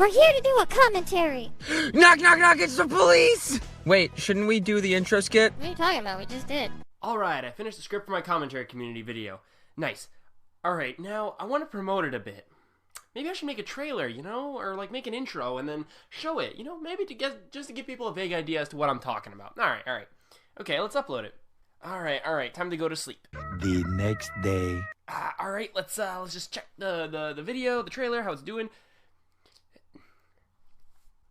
We're here to do a commentary. Knock, knock, knock, it's the police! Wait, shouldn't we do the intro skit? What are you talking about? We just did. Alright, I finished the script for my commentary community video. Nice. Alright, now I want to promote it a bit. Maybe I should make a trailer, you know? Or like make an intro and then show it, you know? Maybe just to give people a vague idea as to what I'm talking about. Alright. Okay, let's upload it. Alright, time to go to sleep. The next day. Alright, let's just check the video, the trailer, how it's doing.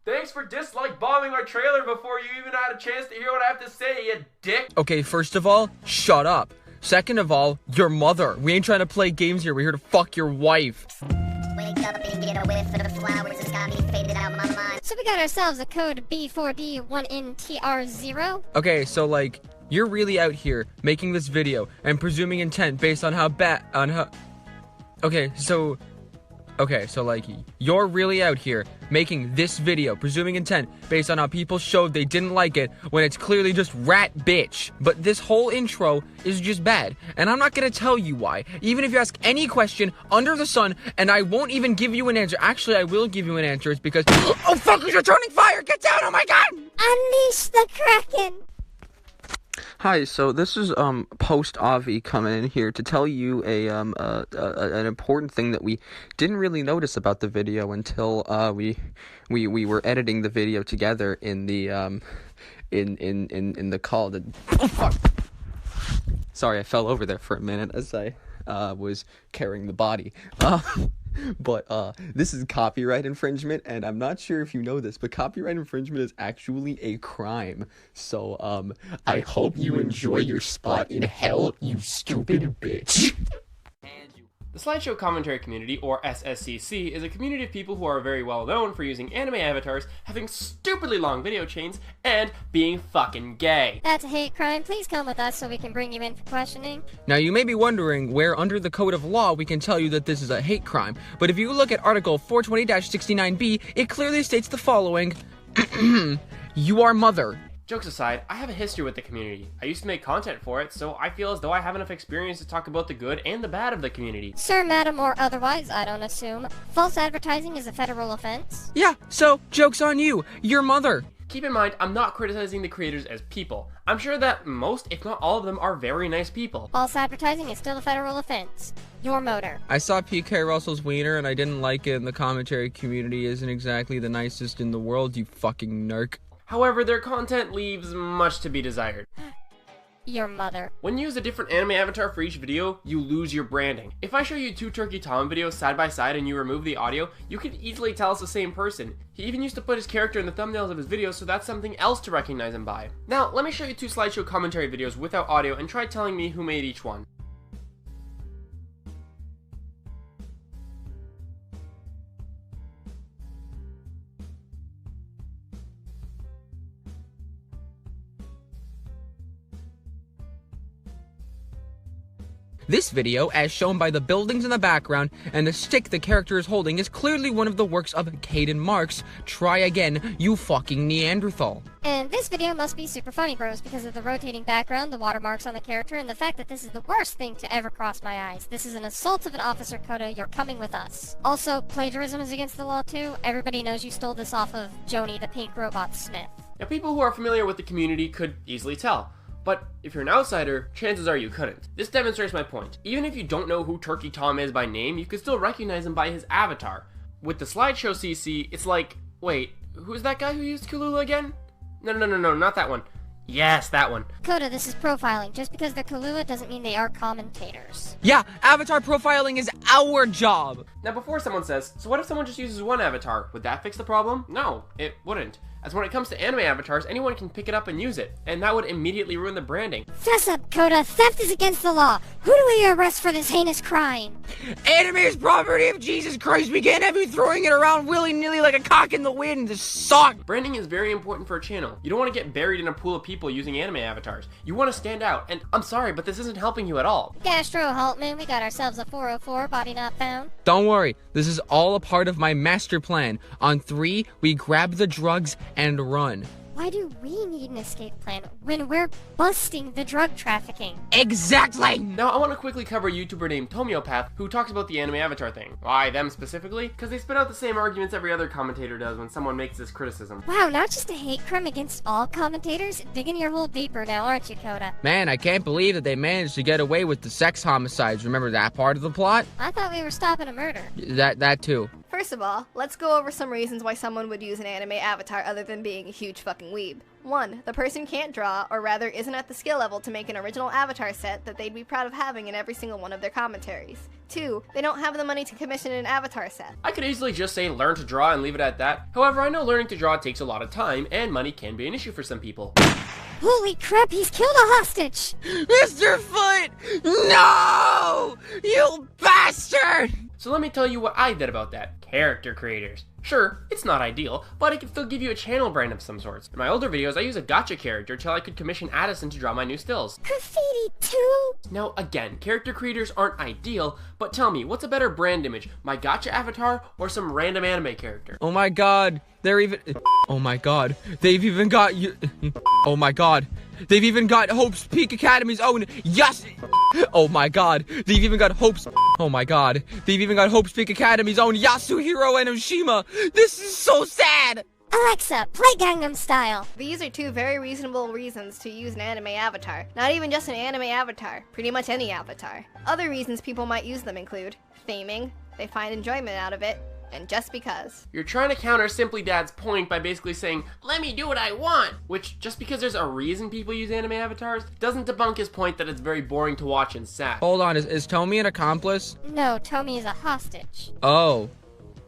Thanks for dislike bombing my trailer before you even had a chance to hear what I have to say, you dick! Okay, first of all, shut up. Second of all, your mother. We ain't trying to play games here, we're here to fuck your wife. Wake up and get a whiff of the flowers that's got me faded out of my mind. So we got ourselves a code B4D1NTR0. Okay, so like, you're really out here making this video and presuming intent based on how Okay, so like, you're really out here making this video, presuming intent, based on how people showed they didn't like it, when it's clearly just rat bitch. But this whole intro is just bad, and I'm not gonna tell you why. Even if you ask any question under the sun, and I won't even give you an answer. Actually, I will give you an answer, it's because— Oh, fuckers are turning fire! Get down, oh my god! Unleash the Kraken! Hi, so this is Post Avi coming in here to tell you an important thing that we didn't really notice about the video until we were editing the video together in the in the call. Oh fuck! Sorry, I fell over there for a minute as I was carrying the body. But this is copyright infringement, and I'm not sure if you know this, but copyright infringement is actually a crime. So I hope you enjoy your spot in hell, you stupid bitch. The Slideshow Commentary Community, or SSCC, is a community of people who are very well known for using anime avatars, having stupidly long video chains, and being fucking gay. That's a hate crime. Please come with us so we can bring you in for questioning. Now you may be wondering where under the code of law we can tell you that this is a hate crime, but if you look at Article 420-69B, it clearly states the following. You are mother. Jokes aside, I have a history with the community. I used to make content for it, so I feel as though I have enough experience to talk about the good and the bad of the community. Sir, madam, or otherwise, I don't assume. False advertising is a federal offense. Yeah, so, joke's on you. Your mother. Keep in mind, I'm not criticizing the creators as people. I'm sure that most, if not all of them, are very nice people. False advertising is still a federal offense. Your motor. I saw PK Russell's wiener and I didn't like it, and the commentary community isn't exactly the nicest in the world, you fucking narc. However, their content leaves much to be desired. Your mother. When you use a different anime avatar for each video, you lose your branding. If I show you two Turkey Tom videos side by side and you remove the audio, you can easily tell it's the same person. He even used to put his character in the thumbnails of his videos, so that's something else to recognize him by. Now, let me show you two slideshow commentary videos without audio and try telling me who made each one. This video, as shown by the buildings in the background and the stick the character is holding, is clearly one of the works of Caden Marks. Try again, you fucking Neanderthal. And this video must be super funny, bros, because of the rotating background, the watermarks on the character, and the fact that this is the worst thing to ever cross my eyes. This is an assault of an officer, Coda. You're coming with us. Also, plagiarism is against the law too. Everybody knows you stole this off of Joni the Pink Robot Smith. Now, people who are familiar with the community could easily tell. But if you're an outsider, chances are you couldn't. This demonstrates my point. Even if you don't know who Turkey Tom is by name, you could still recognize him by his avatar. With the Slideshow CC, it's like, wait, who's that guy who used Kalula again? No, not that one. Yes, that one. Coda, this is profiling. Just because they're Kalua doesn't mean they are commentators. Yeah, avatar profiling is our job! Now before someone says, so what if someone just uses one avatar? Would that fix the problem? No, it wouldn't. As when it comes to anime avatars, anyone can pick it up and use it, and that would immediately ruin the branding. Fess up, Coda. Theft is against the law. Who do we arrest for this heinous crime? Anime is property of Jesus Christ. We can't have you throwing it around willy-nilly like a cock in the wind. This sucks. Branding is very important for a channel. You don't want to get buried in a pool of people using anime avatars. You want to stand out, and I'm sorry, but this isn't helping you at all. Gastro, Haltmann, we got ourselves a 404, body not found. Don't worry, this is all a part of my master plan. On 3, we grab the drugs and run. Why do we need an escape plan when we're busting the drug trafficking? Exactly! Now, I want to quickly cover a YouTuber named Tomiopath who talks about the anime avatar thing. Why them specifically? Because they spit out the same arguments every other commentator does when someone makes this criticism. Wow, not just a hate crime against all commentators? Digging your hole deeper now, aren't you, Coda? Man, I can't believe that they managed to get away with the sex homicides. Remember that part of the plot? I thought we were stopping a murder. That too. First of all, let's go over some reasons why someone would use an anime avatar other than being a huge fucking weeb. 1. The person can't draw, or rather isn't at the skill level to make an original avatar set that they'd be proud of having in every single one of their commentaries. 2. They don't have the money to commission an avatar set. I could easily just say learn to draw and leave it at that. However, I know learning to draw takes a lot of time, and money can be an issue for some people. Holy crap, he's killed a hostage! Mr. Foot! No! You bastard! So let me tell you what I did about that. Character creators. Sure, it's not ideal, but it can still give you a channel brand of some sorts. In my older videos, I use a gacha character till I could commission Addison to draw my new stills. Graffiti too? Now, again, character creators aren't ideal, but tell me, what's a better brand image? My gacha avatar or some random anime character? Oh my god, they're even... Oh my god, they've even got you... Oh my god, they've even got Hope's Peak Academy's own... Yes! Oh my god, they've even got Hope's... Oh my god, they've even got Hope's Peak Academy's own Yasuhiro Enoshima! This is so sad! Alexa, play Gangnam Style. These are 2 very reasonable reasons to use an anime avatar. Not even just an anime avatar, pretty much any avatar. Other reasons people might use them include theming, they find enjoyment out of it, and just because. You're trying to counter Simply Dad's point by basically saying, let me do what I want! Which, just because there's a reason people use anime avatars, doesn't debunk his point that it's very boring to watch and sad. Hold on, is Tomi an accomplice? No, Tomi is a hostage. Oh.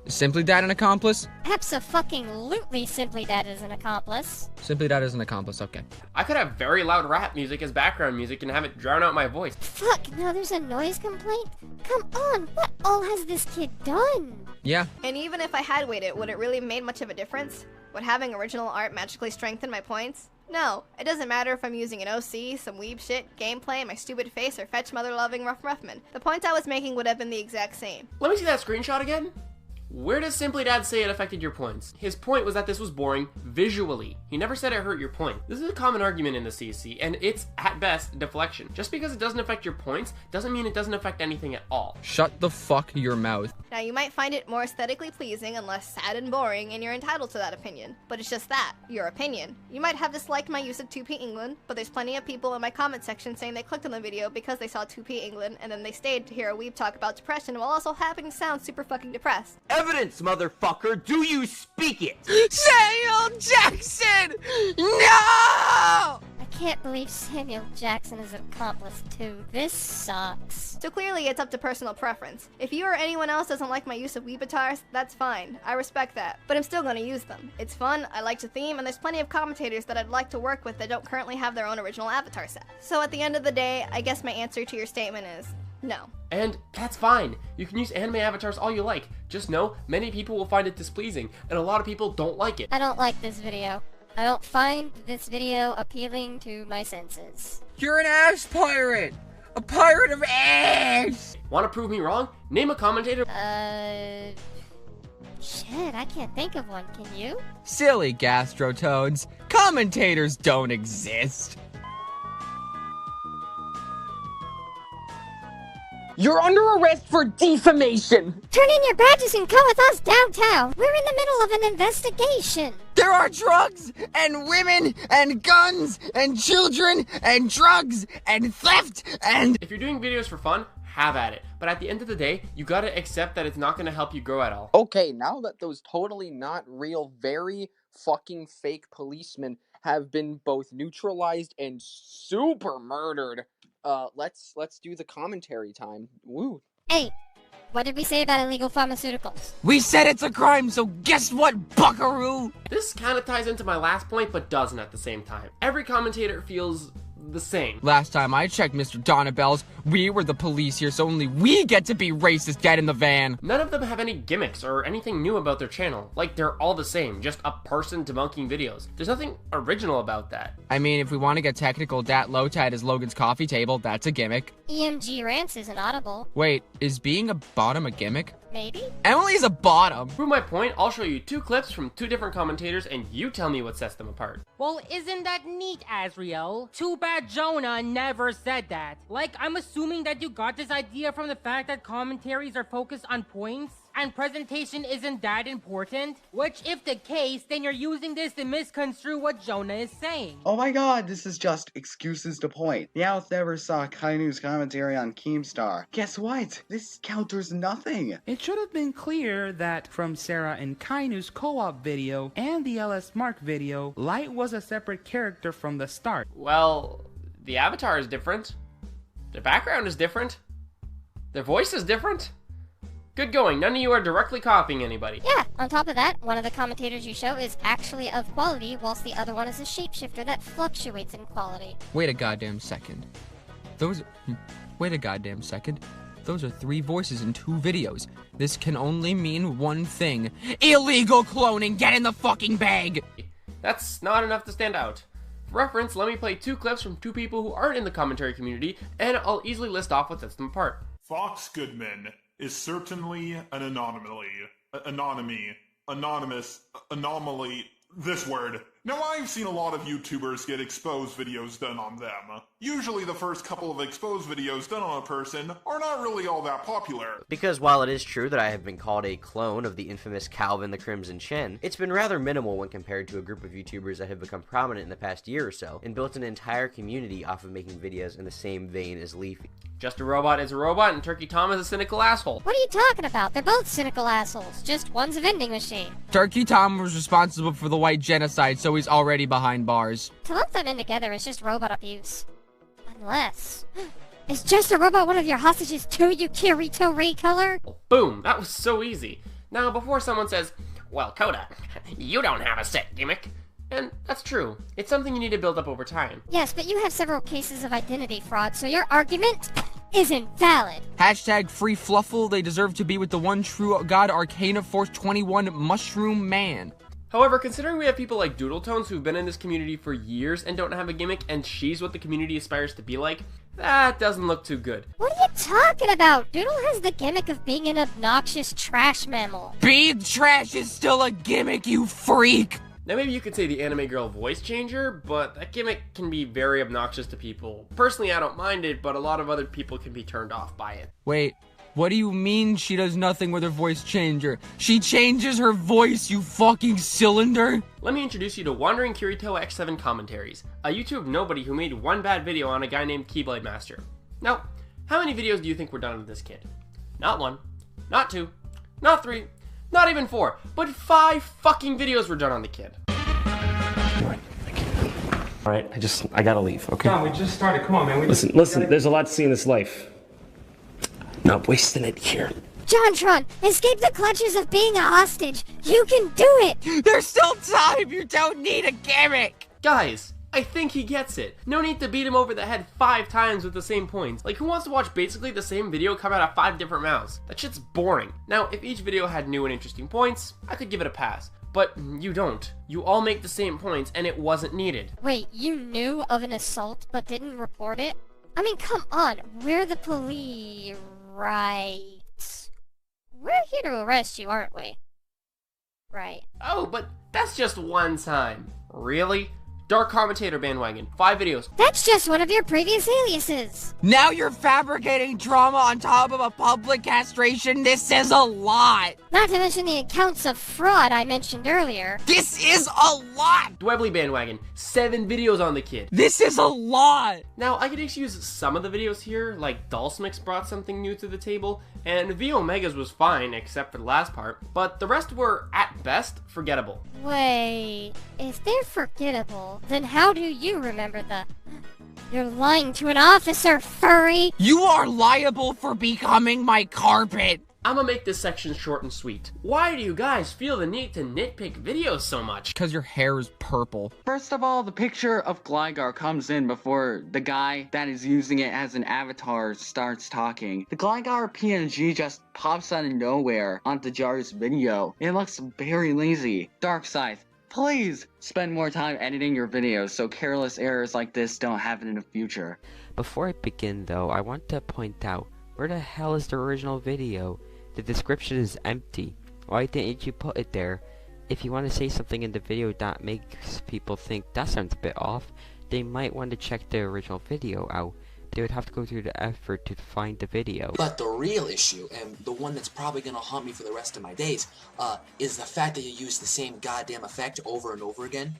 Is Simply Dad an accomplice? Abso-fucking-lutely Simply Dad is an accomplice. Simply Dad is an accomplice, okay. I could have very loud rap music as background music and have it drown out my voice. Fuck, now there's a noise complaint? Come on, what all has this kid done? Yeah. And even if I had waited, would it really made much of a difference? Would having original art magically strengthen my points? No, it doesn't matter if I'm using an OC, some weeb shit, gameplay, my stupid face, or fetch mother-loving Ruffman. The points I was making would have been the exact same. Let me see that screenshot again. Where does Simply Dad say it affected your points? His point was that this was boring visually. He never said it hurt your point. This is a common argument in the CC, and it's, at best, deflection. Just because it doesn't affect your points, doesn't mean it doesn't affect anything at all. Shut the fuck your mouth. Now you might find it more aesthetically pleasing and less sad and boring, and you're entitled to that opinion. But it's just that, your opinion. You might have disliked my use of 2P England, but there's plenty of people in my comment section saying they clicked on the video because they saw 2P England, and then they stayed to hear a weeb talk about depression while also happening to sound super fucking depressed. Evidence, motherfucker! Do you speak it? Samuel Jackson! No! I can't believe Samuel Jackson is an accomplice too. This sucks. So clearly it's up to personal preference. If you or anyone else doesn't like my use of weebatars, that's fine. I respect that. But I'm still gonna use them. It's fun, I like to theme, and there's plenty of commentators that I'd like to work with that don't currently have their own original avatar set. So at the end of the day, I guess my answer to your statement is no. And that's fine. You can use anime avatars all you like. Just know, many people will find it displeasing, and a lot of people don't like it. I don't like this video. I don't find this video appealing to my senses. You're an ass pirate! A pirate of ass! Want to prove me wrong? Name a commentator. Shit, I can't think of one, can you? Silly gastrotones. Commentators don't exist. You're under arrest for defamation! Turn in your badges and come with us downtown. We're in the middle of an investigation. There are drugs, and women, and guns, and children, and drugs, and theft, and... If you're doing videos for fun, have at it. But at the end of the day, you gotta accept that it's not gonna help you grow at all. Okay, now that those totally not real, very fucking fake policemen have been both neutralized and super murdered, let's do the commentary time. Woo. Hey, what did we say about illegal pharmaceuticals? We said it's a crime, so guess what, buckaroo? This kind of ties into my last point, but doesn't at the same time. Every commentator feels the same. Last time I checked, Mr. Donabells, we were the police here, so only we get to be racist dead in the van. None of them have any gimmicks or anything new about their channel. Like, they're all the same, just a person debunking videos. There's nothing original about that. I mean, if we want to get technical, Dat Lotad is Logan's coffee table, that's a gimmick. EMG Rants isn't audible. Wait, is being a bottom a gimmick? Maybe? Emily's a bottom. To prove my point, I'll show you 2 clips from 2 different commentators and you tell me what sets them apart. Well, isn't that neat, Azriel? Too bad Jonah never said that. Like, I'm assuming that you got this idea from the fact that commentaries are focused on points and presentation isn't that important? Which, if the case, then you're using this to misconstrue what Jonah is saying. Oh my god, this is just excuses to point. Meowth never saw Kainu's commentary on Keemstar. Guess what? This counters nothing. It should have been clear that from Sarah and Kainu's co-op video and the LS Mark video, Light was a separate character from the start. Well, the avatar is different. Their background is different. Their voice is different. Good going, none of you are directly copying anybody. Yeah, on top of that, one of the commentators you show is actually of quality, whilst the other one is a shapeshifter that fluctuates in quality. Wait a goddamn second. Wait a goddamn second. Those are 3 voices in 2 videos. This can only mean one thing. Illegal cloning! Get in the fucking bag! That's not enough to stand out. For reference, let me play 2 clips from 2 people who aren't in the commentary community, and I'll easily list off what sets them apart. Fox Goodman is certainly an anomaly, this word. Now, I've seen a lot of YouTubers get exposed videos done on them. Usually the first couple of exposed videos done on a person are not really all that popular. Because while it is true that I have been called a clone of the infamous Calvin the Crimson Chin, it's been rather minimal when compared to a group of YouTubers that have become prominent in the past year or so, and built an entire community off of making videos in the same vein as Leafy. Just a Robot is a robot, and Turkey Tom is a cynical asshole. What are you talking about? They're both cynical assholes. Just one's a vending machine. Turkey Tom was responsible for the white genocide, so he's already behind bars. To lump them in together is just robot abuse. Unless... Is Just a Robot one of your hostages too, you Kirito recolor? Boom, that was so easy. Now, before someone says, well, Coda, you don't have a set gimmick. And that's true. It's something you need to build up over time. Yes, but you have several cases of identity fraud, so your argument isn't valid. Hashtag free Fluffle, they deserve to be with the one true God Arcana Force 21 Mushroom Man. However, considering we have people like Doodletones who've been in this community for years and don't have a gimmick, and she's what the community aspires to be like, that doesn't look too good. What are you talking about? Doodle has the gimmick of being an obnoxious trash mammal. Being trash is still a gimmick, you freak! Now maybe you could say the anime girl voice changer, but that gimmick can be very obnoxious to people. Personally, I don't mind it, but a lot of other people can be turned off by it. Wait, what do you mean she does nothing with her voice changer? She changes her voice, you fucking cylinder! Let me introduce you to Wandering Kirito X7 Commentaries, a YouTube nobody who made one bad video on a guy named Keyblade Master. Now, how many videos do you think were done on this kid? Not 1, not 2, not 3, not even 4, but 5 fucking videos were done on the kid. Alright, I gotta leave, okay? John, we just started, come on, man. Listen, there's a lot to see in this life. Not wasting it here. JonTron, escape the clutches of being a hostage. You can do it! There's still time, you don't need a gimmick! Guys, I think he gets it. No need to beat him over the head 5 times with the same points. Like, who wants to watch basically the same video come out of 5 different mouths? That shit's boring. Now, if each video had new and interesting points, I could give it a pass. But you don't. You all make the same points, and it wasn't needed. Wait, you knew of an assault but didn't report it? I mean, come on, we're the police, right? We're here to arrest you, aren't we? Right. Oh, but that's just one time. Really? Dark Commentator Bandwagon, 5 videos. That's just one of your previous aliases. Now you're fabricating drama on top of a public castration. This is a lot. Not to mention the accounts of fraud I mentioned earlier. This is a lot. Dwebley Bandwagon, 7 videos on the kid. This is a lot. Now, I could excuse some of the videos here, like Dulcimix brought something new to the table, and V Omega's was fine, except for the last part, but the rest were, at best, forgettable. Wait, if they're forgettable, then how do you remember the... You're lying to an officer, furry! You are liable for becoming my carpet! I'm gonna make this section short and sweet. Why do you guys feel the need to nitpick videos so much? Because your hair is purple. First of all, the picture of Gligar comes in before the guy that is using it as an avatar starts talking. The Gligar PNG just pops out of nowhere onto Jar's video. It looks very lazy. Darkseid, please spend more time editing your videos so careless errors like this don't happen in the future. Before I begin though, I want to point out, where the hell is the original video? The description is empty. Why didn't you put it there? If you want to say something in the video that makes people think that sounds a bit off, they might want to check the original video out. They would have to go through the effort to find the video. But the real issue, and the one that's probably gonna haunt me for the rest of my days, is the fact that you use the same goddamn effect over and over again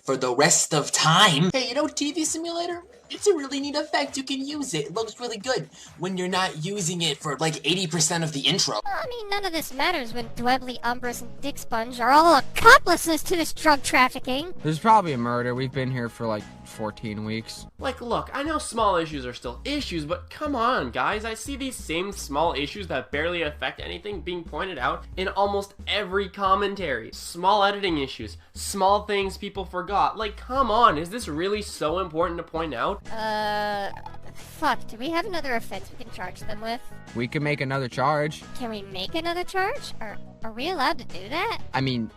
for the rest of time. Hey, you know TV Simulator? It's a really neat effect. You can use it. It looks really good when you're not using it for like 80% of the intro. Well, I mean, none of this matters when Dwebley, Umbrus, and Dick Sponge are all accomplices to this drug trafficking. There's probably a murder. We've been here for like 14 weeks. Like, look, I know small issues are still issues, but come on, guys. I see these same small issues that barely affect anything being pointed out in almost every commentary. Small editing issues, small things people forgot. Like, come on, is this really so important to point out? Fuck, do we have another offense we can charge them with? We can make another charge. Can we make another charge? Are we allowed to do that? I mean,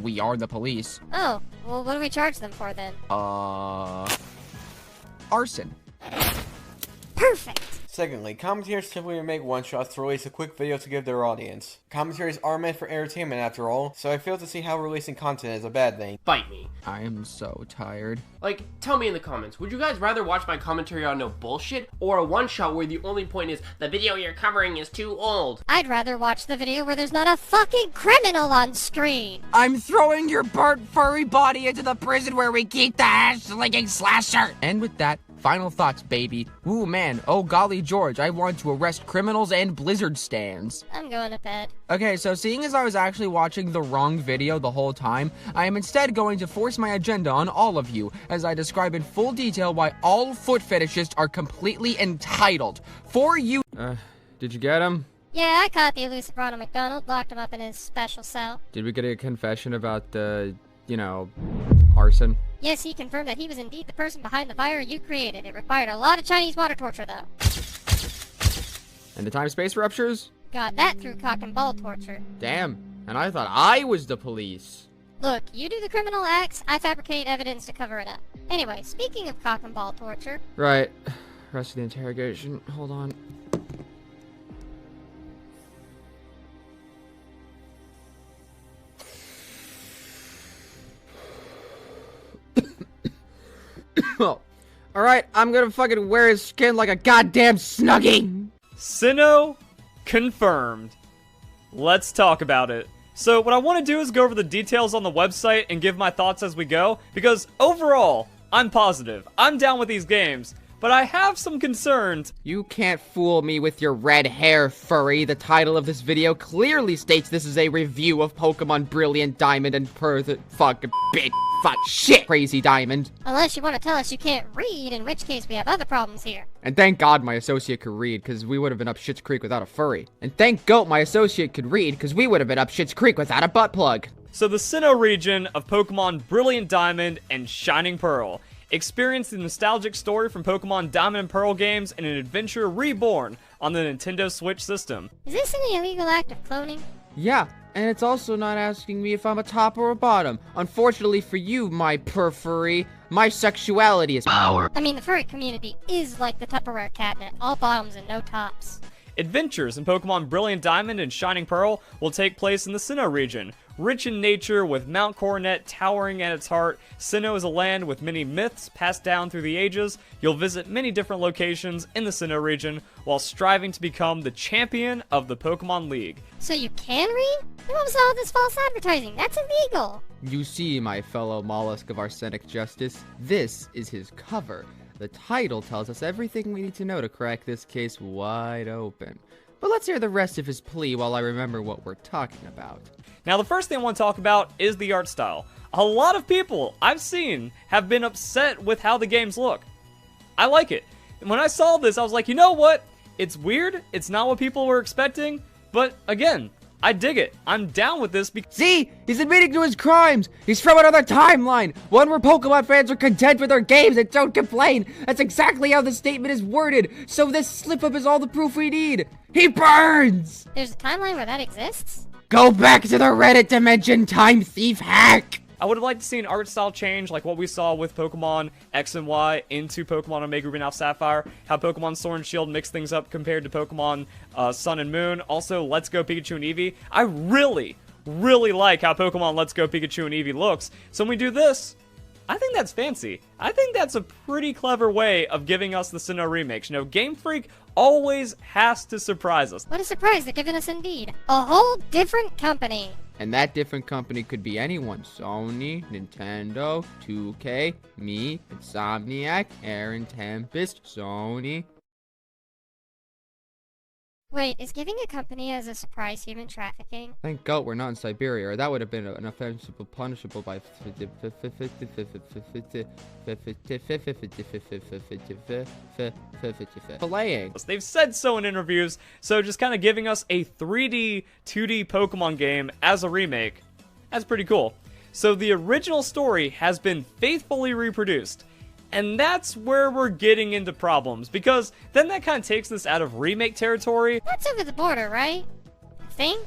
we are the police. Oh, well, what do we charge them for then? Arson. Perfect! Secondly, commentaries typically make one-shots to release a quick video to give their audience. Commentaries are meant for entertainment after all, so I fail to see how releasing content is a bad thing. Bite me. I am so tired. Like, tell me in the comments, would you guys rather watch my commentary on no bullshit, or a one-shot where the only point is, the video you're covering is too old? I'd rather watch the video where there's not a fucking criminal on screen! I'm throwing your burnt furry body into the prison where we keep the ass-licking slasher! And with that, final thoughts, baby. Ooh, man. Oh, golly George. I want to arrest criminals and Blizzard stands. I'm going to bed. Okay, so seeing as I was actually watching the wrong video the whole time, I am instead going to force my agenda on all of you, as I describe in full detail why all foot fetishists are completely entitled. For you— did you get him? Yeah, I caught the elusive Ronald McDonald, locked him up in his special cell. Did we get a confession about the, you know, arson? Yes, he confirmed that he was indeed the person behind the fire you created. It required a lot of Chinese water torture, though. And the time-space ruptures? Got that through cock and ball torture. Damn, and I thought I was the police. Look, you do the criminal acts, I fabricate evidence to cover it up. Anyway, speaking of cock and ball torture... Right. Rest of the interrogation. Hold on. Oh. Alright, I'm gonna fucking wear his skin like a goddamn Snuggie! Sinnoh confirmed. Let's talk about it. So what I want to do is go over the details on the website and give my thoughts as we go, because overall, I'm positive. I'm down with these games, but I have some concerns. You can't fool me with your red hair, furry. The title of this video clearly states this is a review of Pokemon Brilliant Diamond and fucking bitch. Fuck shit, Crazy Diamond. Unless you want to tell us you can't read, in which case we have other problems here. And thank God my associate could read, because we would have been up Schitt's Creek without a furry. And thank Goat my associate could read, because we would have been up Schitt's Creek without a butt plug. So the Sinnoh region of Pokemon Brilliant Diamond and Shining Pearl. Experience the nostalgic story from Pokemon Diamond and Pearl games in an adventure reborn on the Nintendo Switch system. Is this an illegal act of cloning? Yeah, and it's also not asking me if I'm a top or a bottom. Unfortunately for you, my furry, my sexuality is power. I mean, the furry community is like the Tupperware cabinet, all bottoms and no tops. Adventures in Pokemon Brilliant Diamond and Shining Pearl will take place in the Sinnoh region. Rich in nature, with Mount Coronet towering at its heart, Sinnoh is a land with many myths passed down through the ages. You'll visit many different locations in the Sinnoh region while striving to become the champion of the Pokemon League. So you can read? What was all this false advertising? That's illegal! You see, my fellow mollusk of arsenic justice, this is his cover. The title tells us everything we need to know to crack this case wide open. But let's hear the rest of his plea while I remember what we're talking about. Now, the first thing I want to talk about is the art style. A lot of people I've seen have been upset with how the games look. I like it. And when I saw this, I was like, you know what? It's weird. It's not what people were expecting. But again, I dig it. I'm down with this because— See? He's admitting to his crimes! He's from another timeline! One where Pokemon fans are content with their games and don't complain! That's exactly how the statement is worded! So this slip-up is all the proof we need! He burns! There's a timeline where that exists? Go back to the Reddit dimension, time thief hack! I would have liked to see an art style change like what we saw with Pokemon X and Y into Pokemon Omega Ruby and Alpha Sapphire, how Pokemon Sword and Shield mix things up compared to Pokemon Sun and Moon. Also, Let's Go Pikachu and Eevee. I really like how Pokemon Let's Go Pikachu and Eevee looks. So when we do this, I think that's fancy. I think that's a pretty clever way of giving us the Sinnoh remakes. You know, Game Freak always has to surprise us. What a surprise they're giving us indeed. A whole different company. And that different company could be anyone. Sony, Nintendo, 2K, me, Insomniac, Aaron Tempest, Sony. Wait, is giving a company as a surprise human trafficking? Thank God we're not in Siberia, or that would have been an offensive punishable by filleting. They've said so in interviews, so just kind of giving us a 3D, 2D Pokemon game as a remake, that's pretty cool. So the original story has been faithfully reproduced. And that's where we're getting into problems, because then that kind of takes this out of remake territory. That's over the border, right? I think?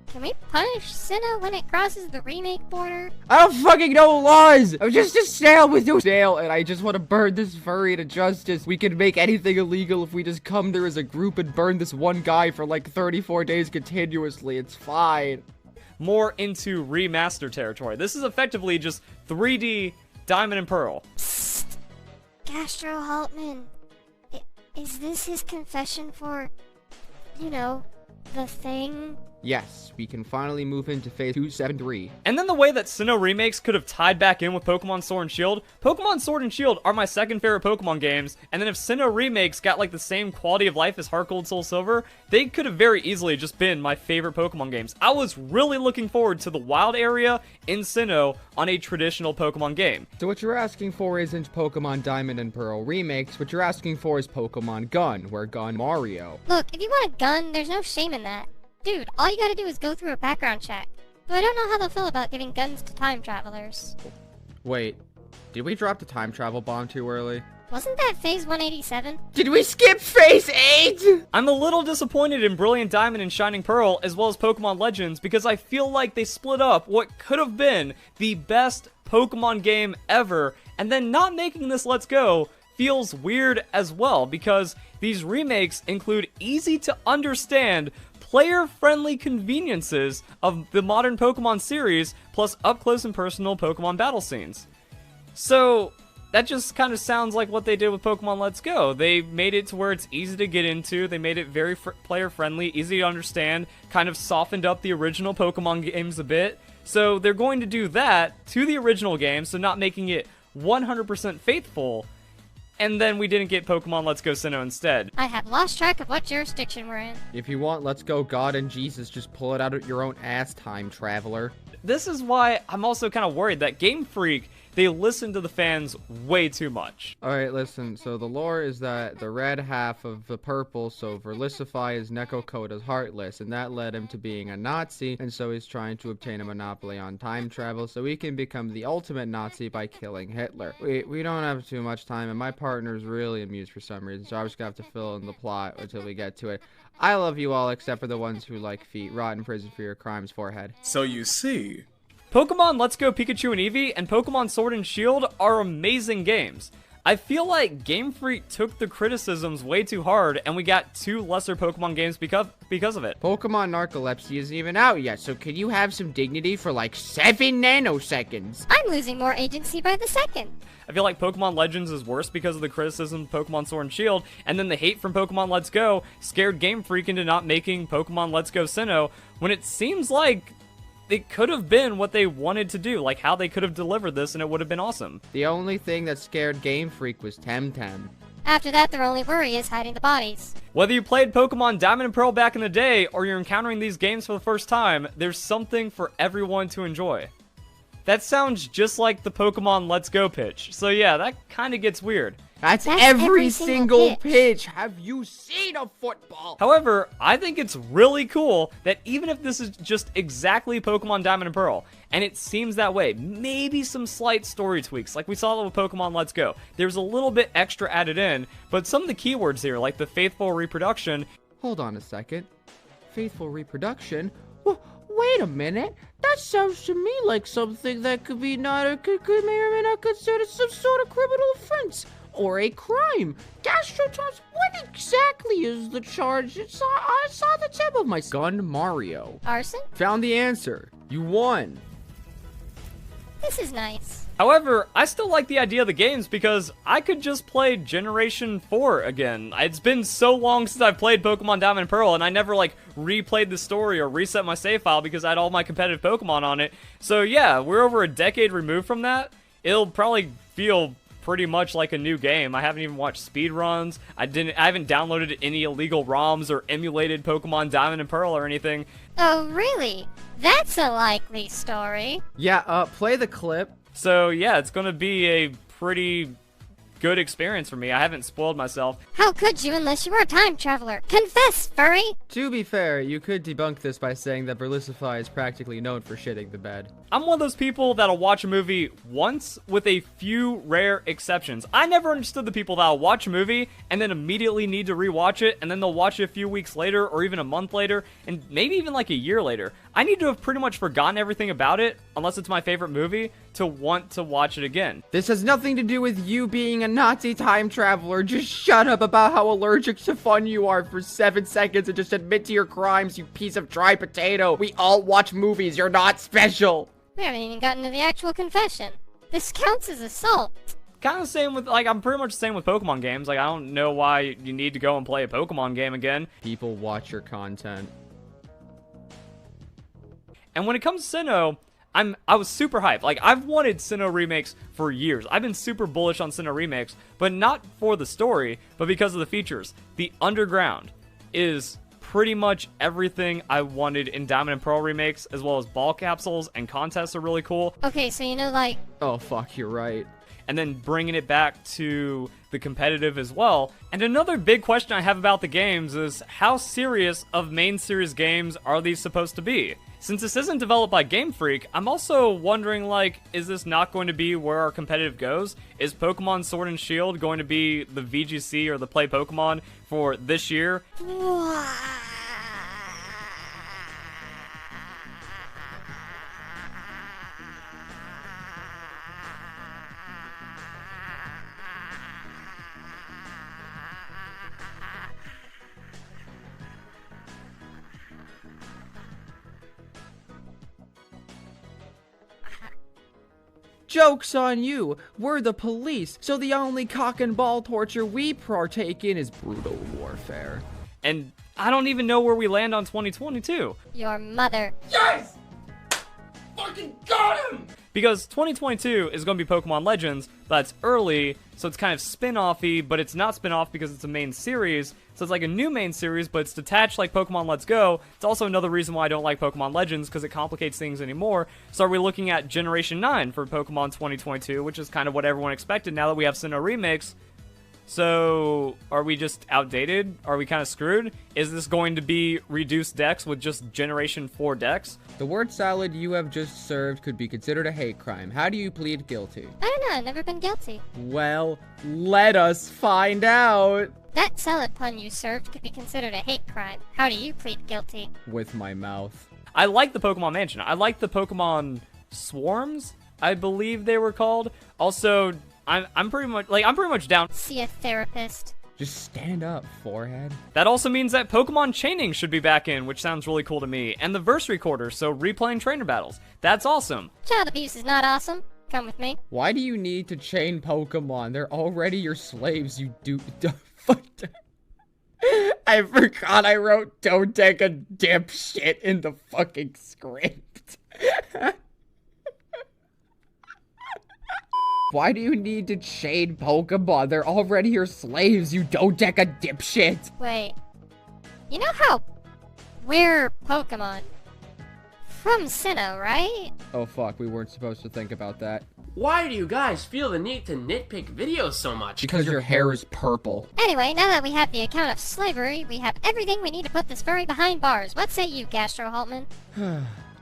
Can we punish Sinnoh when it crosses the remake border? I don't fucking know laws! I'm just a sail with no sail, and I just want to burn this furry to justice. We can make anything illegal if we just come there as a group and burn this one guy for like 34 days continuously. It's fine. More into remaster territory. This is effectively just 3D Diamond and Pearl. Psst. Gastro Haltmann. Is this his confession for, you know, the thing? Yes, we can finally move into phase 273. And then the way that Sinnoh remakes could have tied back in with Pokemon Sword and Shield. Pokemon Sword and Shield are my second favorite Pokemon games, and then if Sinnoh remakes got like the same quality of life as Heart Gold Soul Silver, they could have very easily just been my favorite Pokemon games. I was really looking forward to the wild area in Sinnoh on a traditional Pokemon game. So what you're asking for isn't Pokemon Diamond and Pearl remakes, what you're asking for is Pokemon Gun, where Gun Mario. Look, if you want a gun, there's no shame in that. Dude, all you gotta do is go through a background check. Though I don't know how they'll feel about giving guns to time travelers. Wait, did we drop the time travel bomb too early? Wasn't that phase 187? Did we skip phase 8? I'm a little disappointed in Brilliant Diamond and Shining Pearl, as well as Pokemon Legends, because I feel like they split up what could have been the best Pokemon game ever, and then not making this Let's Go feels weird as well, because these remakes include easy to understand player-friendly conveniences of the modern Pokemon series, plus up-close and personal Pokemon battle scenes. So, that just kind of sounds like what they did with Pokemon Let's Go. They made it to where it's easy to get into, they made it very player-friendly, easy to understand, kind of softened up the original Pokemon games a bit. So, they're going to do that to the original game, so not making it 100% faithful. And then we didn't get Pokemon Let's Go Sinnoh instead. I have lost track of what jurisdiction we're in. If you want Let's Go God and Jesus, just pull it out of your own ass, time traveler. This is why I'm also kind of worried that Game Freak, they listen to the fans way too much. Alright, listen, so the lore is that the red half of the purple, so Verlisify is Nekokota's Heartless, and that led him to being a Nazi, and so he's trying to obtain a monopoly on time travel so he can become the ultimate Nazi by killing Hitler. We don't have too much time, and my partner's really amused for some reason, so I'm just gonna have to fill in the plot until we get to it. I love you all except for the ones who like feet. Rot in prison for your crimes, forehead. So you see, Pokemon Let's Go Pikachu and Eevee and Pokemon Sword and Shield are amazing games. I feel like Game Freak took the criticisms way too hard, and we got two lesser Pokemon games because of it. Pokemon Narcolepsy isn't even out yet, so can you have some dignity for like 7 nanoseconds? I'm losing more agency by the second. I feel like Pokemon Legends is worse because of the criticism of Pokemon Sword and Shield, and then the hate from Pokemon Let's Go scared Game Freak into not making Pokemon Let's Go Sinnoh, when it seems like it could have been what they wanted to do, like how they could have delivered this and it would have been awesome. The only thing that scared Game Freak was Temtem. After that, their only worry is hiding the bodies. Whether you played Pokemon Diamond and Pearl back in the day, or you're encountering these games for the first time, there's something for everyone to enjoy. That sounds just like the Pokemon Let's Go pitch. So yeah, that kind of gets weird. That's every single pitch. Have you seen a football? However, I think it's really cool that even if this is just exactly Pokemon Diamond and Pearl, and it seems that way, maybe some slight story tweaks, like we saw with Pokemon Let's Go. There's a little bit extra added in, but some of the keywords here, like the faithful reproduction. Hold on a second. Faithful reproduction? Wait a minute. That sounds to me like something that could be could may or may not considered some sort of criminal offense or a crime. Gastrotones, what exactly is the charge? I saw the tip of my gun, Mario. Arson? Found the answer. You won. This is nice. However, I still like the idea of the games because I could just play Generation 4 again. It's been so long since I've played Pokemon Diamond and Pearl, and I never, like, replayed the story or reset my save file because I had all my competitive Pokemon on it. So yeah, we're over a decade removed from that. It'll probably feel pretty much like a new game. I haven't even watched speedruns. I haven't downloaded any illegal ROMs or emulated Pokemon Diamond and Pearl or anything. Oh, really? That's a likely story. Yeah, play the clip. So yeah, it's gonna be a pretty good experience for me. I haven't spoiled myself. How could you unless you were a time traveler? Confess, furry! To be fair, you could debunk this by saying that Berlusify is practically known for shitting the bed. I'm one of those people that'll watch a movie once with a few rare exceptions. I never understood the people that'll watch a movie and then immediately need to rewatch it, and then they'll watch it a few weeks later or even a month later and maybe even like a year later. I need to have pretty much forgotten everything about it, unless it's my favorite movie, to want to watch it again. This has nothing to do with you being a Nazi time traveler. Just shut up about how allergic to fun you are for 7 seconds and just admit to your crimes, you piece of dry potato. We all watch movies. You're not special. We haven't even gotten to the actual confession. This counts as assault. Kind of the same with, like, I'm pretty much the same with Pokemon games. Like, I don't know why you need to go and play a Pokemon game again. People watch your content. And when it comes to Sinnoh, I was super hyped. Like, I've wanted Sinnoh remakes for years. I've been super bullish on Sinnoh remakes, but not for the story, but because of the features. The Underground is pretty much everything I wanted in Diamond and Pearl remakes, as well as ball capsules and contests are really cool. Okay, so you know, like... Oh, fuck, you're right. And then bringing it back to the competitive as well. And another big question I have about the games is, how serious of main series games are these supposed to be? Since this isn't developed by Game Freak, I'm also wondering, like, is this not going to be where our competitive goes? Is Pokemon Sword and Shield going to be the VGC or the Play Pokemon for this year? Joke's on you. We're the police, so the only cock and ball torture we partake in is brutal warfare. And I don't even know where we land on 2022. Your mother. Yes! Fucking got him! Because 2022 is going to be Pokemon Legends, that's early, so it's kind of spin-off-y, but it's not spin-off because it's a main series, so it's like a new main series, but it's detached like Pokemon Let's Go. It's also another reason why I don't like Pokemon Legends, because it complicates things anymore. So are we looking at Generation 9 for Pokemon 2022, which is kind of what everyone expected now that we have Sinnoh remakes? So, are we just outdated? Are we kind of screwed? Is this going to be reduced decks with just Generation 4 decks? The word salad you have just served could be considered a hate crime. How do you plead guilty? I don't know, I've never been guilty. Well, let us find out. That salad pun you served could be considered a hate crime. How do you plead guilty? With my mouth. I like the Pokemon Mansion. I like the Pokemon Swarms, I believe they were called. Also, I'm pretty much down. See a therapist. Just stand up, forehead. That also means that Pokemon chaining should be back in, which sounds really cool to me. And the verse recorder, so replaying trainer battles. That's awesome. Child abuse is not awesome. Come with me. Why do you need to chain Pokemon? They're already your slaves, you I forgot I wrote "don't take a dipshit" in the fucking script. Why do you need to chain Pokemon? They're already your slaves, you don't take a dipshit. Wait. You know how we're Pokemon from Sinnoh, right? Oh fuck, we weren't supposed to think about that. Why do you guys feel the need to nitpick videos so much? Because your hair is purple. Anyway, now that we have the account of slavery, we have everything we need to put this furry behind bars. What say you, Gastro Haltmann?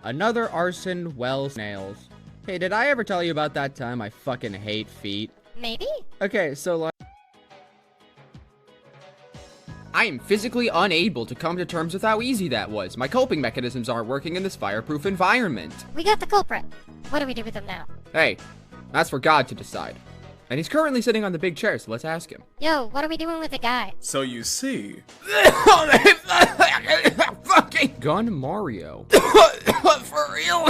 Another arson, well, snails. Hey, did I ever tell you about that time I fucking hate feet? Maybe? Okay, so like... I am physically unable to come to terms with how easy that was. My coping mechanisms aren't working in this fireproof environment. We got the culprit. What do we do with him now? Hey, that's for God to decide. And he's currently sitting on the big chair, so let's ask him. Yo, what are we doing with the guy? So you see... Fucking gun Mario. For real?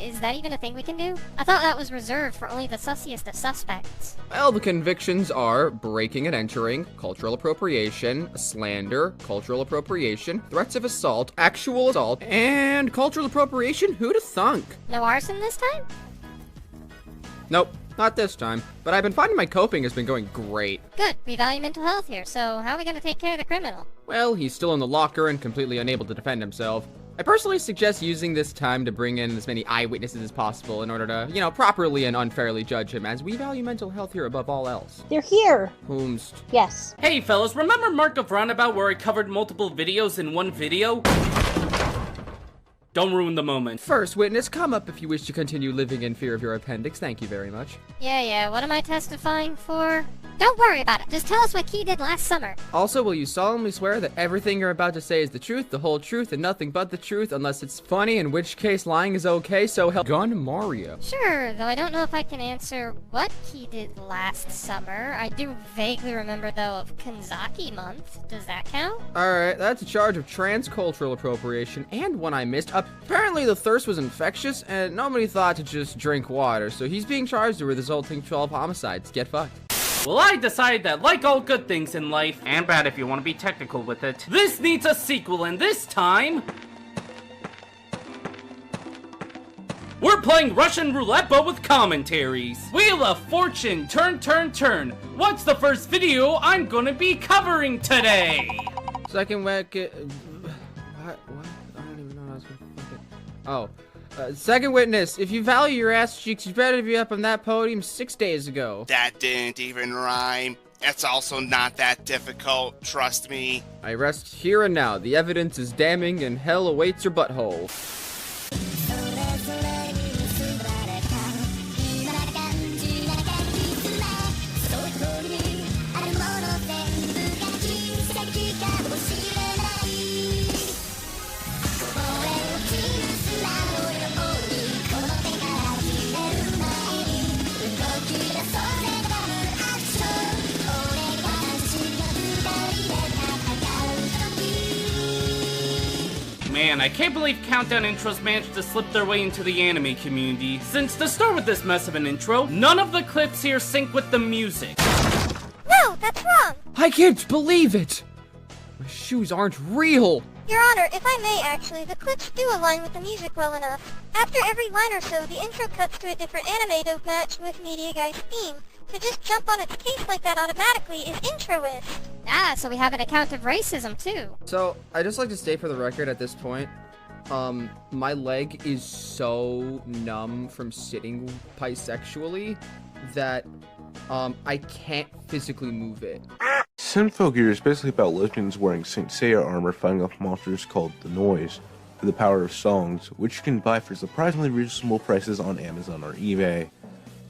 Is that even a thing we can do? I thought that was reserved for only the sussiest of suspects. Well, the convictions are breaking and entering, cultural appropriation, slander, cultural appropriation, threats of assault, actual assault, and cultural appropriation? Who'da thunk? No arson this time? Nope, not this time. But I've been finding my coping has been going great. Good, we value mental health here, so how are we gonna take care of the criminal? Well, he's still in the locker and completely unable to defend himself. I personally suggest using this time to bring in as many eyewitnesses as possible in order to, properly and unfairly judge him, as we value mental health here above all else. They're here. Whomst? Yes. Hey fellas, remember Mark of Roundabout where I covered multiple videos in one video? Don't ruin the moment. First witness, come up if you wish to continue living in fear of your appendix. Thank you very much. Yeah, what am I testifying for? Don't worry about it. Just tell us what Key did last summer. Also, will you solemnly swear that everything you're about to say is the truth, the whole truth, and nothing but the truth, unless it's funny, in which case lying is okay, so help Gun Mario. Sure, though I don't know if I can answer what Key did last summer. I do vaguely remember, though, of Kanzaki Month. Does that count? Alright, that's a charge of transcultural appropriation, and one I missed. Apparently the thirst was infectious, and nobody thought to just drink water, so he's being charged with resulting 12 homicides. Get fucked. Well, I decided that, like all good things in life, and bad if you want to be technical with it, this needs a sequel, and this time... we're playing Russian roulette, but with commentaries. Wheel of Fortune, turn, turn, turn. What's the first video I'm gonna be covering today? Second what? I don't even know how I was gonna fucking... Oh. Second witness, if you value your ass cheeks, you better be up on that podium 6 days ago. That didn't even rhyme. It's also not that difficult, trust me. I rest here and now. The evidence is damning and hell awaits your butthole. Man, I can't believe countdown intros managed to slip their way into the anime community. Since to start with this mess of an intro, none of the clips here sync with the music. No, that's wrong! I can't believe it! My shoes aren't real! Your Honor, if I may actually, the clips do align with the music well enough. After every line or so, the intro cuts to a different anime to match with Media Guy's theme. To just jump on its case like that automatically is introist. Ah, so we have an account of racism too. So, I just like to state for the record at this point, my leg is so numb from sitting bisexually that, I can't physically move it. Symphogear is basically about lesbians wearing Saint Seiya armor fighting off monsters called the Noise with the power of songs, which you can buy for surprisingly reasonable prices on Amazon or eBay.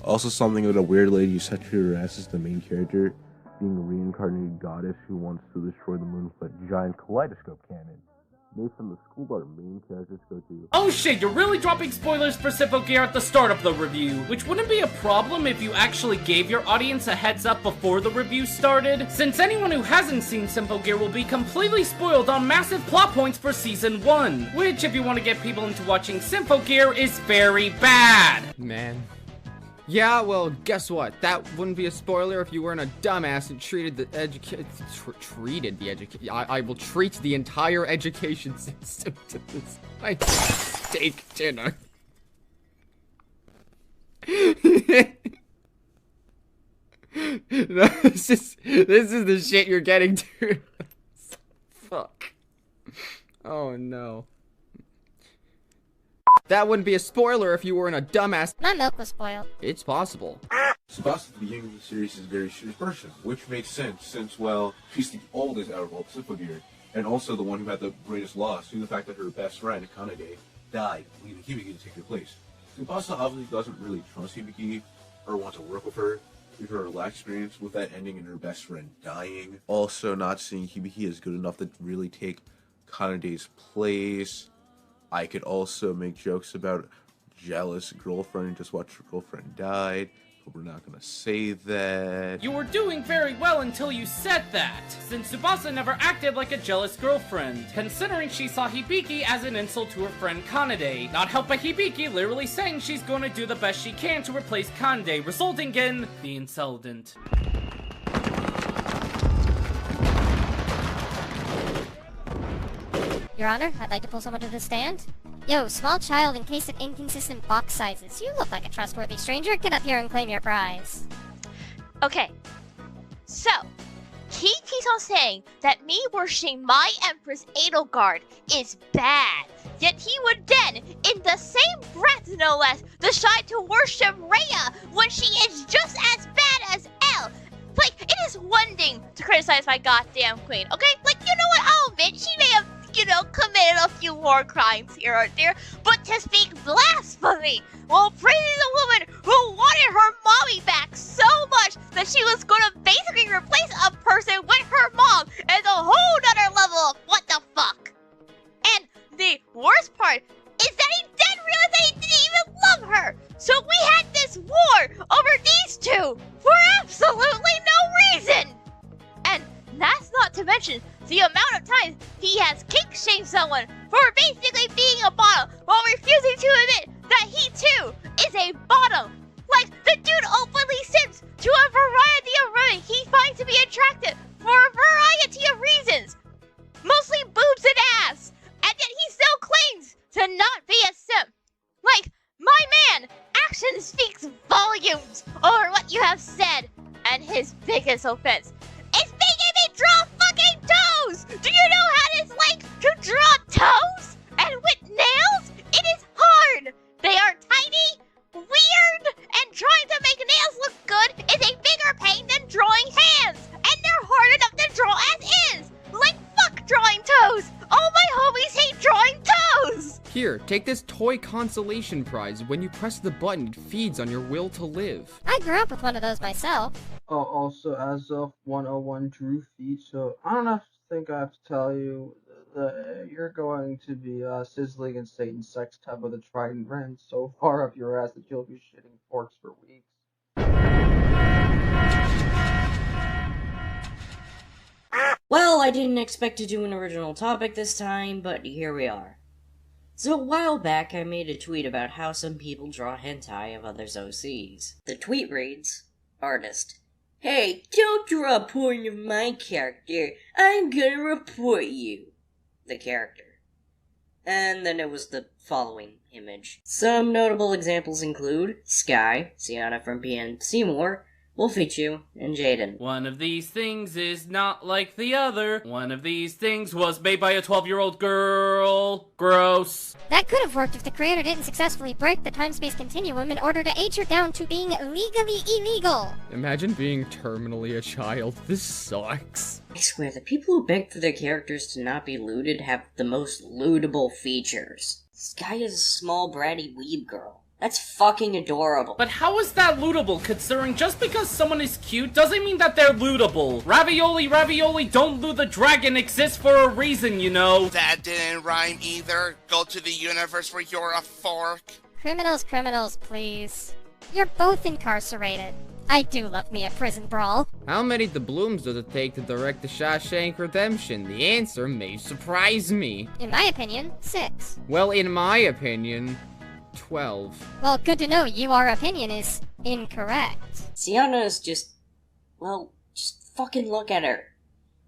Also something with a weird lady who sexually harasses the main character, being a reincarnated goddess who wants to destroy the moon with a giant kaleidoscope cannon, made from the school our main characters go to. Oh shit, you're really dropping spoilers for Symphogear at the start of the review, which wouldn't be a problem if you actually gave your audience a heads up before the review started, since anyone who hasn't seen Symphogear will be completely spoiled on massive plot points for Season 1, which, if you want to get people into watching Symphogear, is very bad. Man. Yeah, well, guess what? That wouldn't be a spoiler if you weren't a dumbass and treated the I will treat the entire education system to this. I steak dinner. No, this is the shit you're getting to. Fuck. Oh no. That wouldn't be a spoiler if you weren't a dumbass. My milk was spoiled. It's possible. Sebastian at the beginning of the series is a very serious person, which makes sense since, well, she's the oldest out of all the Symphogear, and also the one who had the greatest loss due to the fact that her best friend, Kanade, died, leaving Hibiki to take her place. Tsubasa obviously doesn't really trust Hibiki or want to work with her, her relaxed experience with that ending and her best friend dying. Also, not seeing Hibiki is good enough to really take Kanade's place. I could also make jokes about jealous girlfriend and just watch her girlfriend died. But we're not gonna say that. You were doing very well until you said that, since Tsubasa never acted like a jealous girlfriend, considering she saw Hibiki as an insult to her friend Kanade, not helped by Hibiki literally saying she's going to do the best she can to replace Kanade, resulting in the incident. Your Honor, I'd like to pull someone to the stand. Yo, small child in case of inconsistent box sizes. You look like a trustworthy stranger. Get up here and claim your prize. Okay, so he keeps on saying that me worshiping my Empress Edelgard is bad. Yet he would then, in the same breath no less, decide to worship Rhea when she is just as bad as Elle. Like, it is one thing to criticize my goddamn queen, okay? Like, you know what, I'll admit, she may have, committed a few war crimes here or there, but to speak blasphemy while praising a woman who wanted her mommy back so much that she was gonna basically replace a person with her mom is a whole nother level of what the fuck. And the worst part is that he then realized that he didn't even love her. So we had this war over these two for absolutely no reason. And that's not to mention the amount of times he has kink-shamed someone for basically being a bottom while refusing to admit that he too is a bottom. Like, the dude openly simps to a variety of women he finds to be attractive for a variety of reasons. Mostly boobs and ass. And yet he still claims to not be a simp. Like, my man, action speaks volumes over what you have said. And his biggest offense is making me draw fucking toes! Do you know how it is like to draw toes? And with nails, it is hard! They are tiny, weird, and trying to make nails look good is a bigger pain than drawing hands! And they're hard enough to draw as is! Like, fuck drawing toes! All my homies hate drawing toes! Here, take this toy consolation prize. When you press the button, it feeds on your will to live. I grew up with one of those myself. Oh, also, as of 101 Drew feed, so I don't think I have to tell you that you're going to be sizzling in Satan's sex tub with a trident ran so far up your ass that you'll be shitting forks for weeks. Well, I didn't expect to do an original topic this time, but here we are. So a while back, I made a tweet about how some people draw hentai of others' OCs. The tweet reads, Artist: Hey, don't draw a porn of my character. I'm gonna report you. The character. And then it was the following image. Some notable examples include Sky, Sienna from PN Seymour, Wolfichu, and Jaden. One of these things is not like the other. One of these things was made by a 12-year-old girl. Gross. That could have worked if the creator didn't successfully break the time-space continuum in order to age her down to being legally illegal. Imagine being terminally a child. This sucks. I swear, the people who beg for their characters to not be looted have the most lootable features. Sky is a small, bratty weeb girl. That's fucking adorable. But how is that lootable, considering just because someone is cute doesn't mean that they're lootable? Ravioli, don't loot the dragon exists for a reason, you know. That didn't rhyme either. Go to the universe where you're a fork. Criminals, please. You're both incarcerated. I do love me a prison brawl. How many doubloons does it take to direct the Shawshank Redemption? The answer may surprise me. In my opinion, 6. Well, in my opinion, 12. Well, good to know your opinion is incorrect. Sienna is just fucking look at her.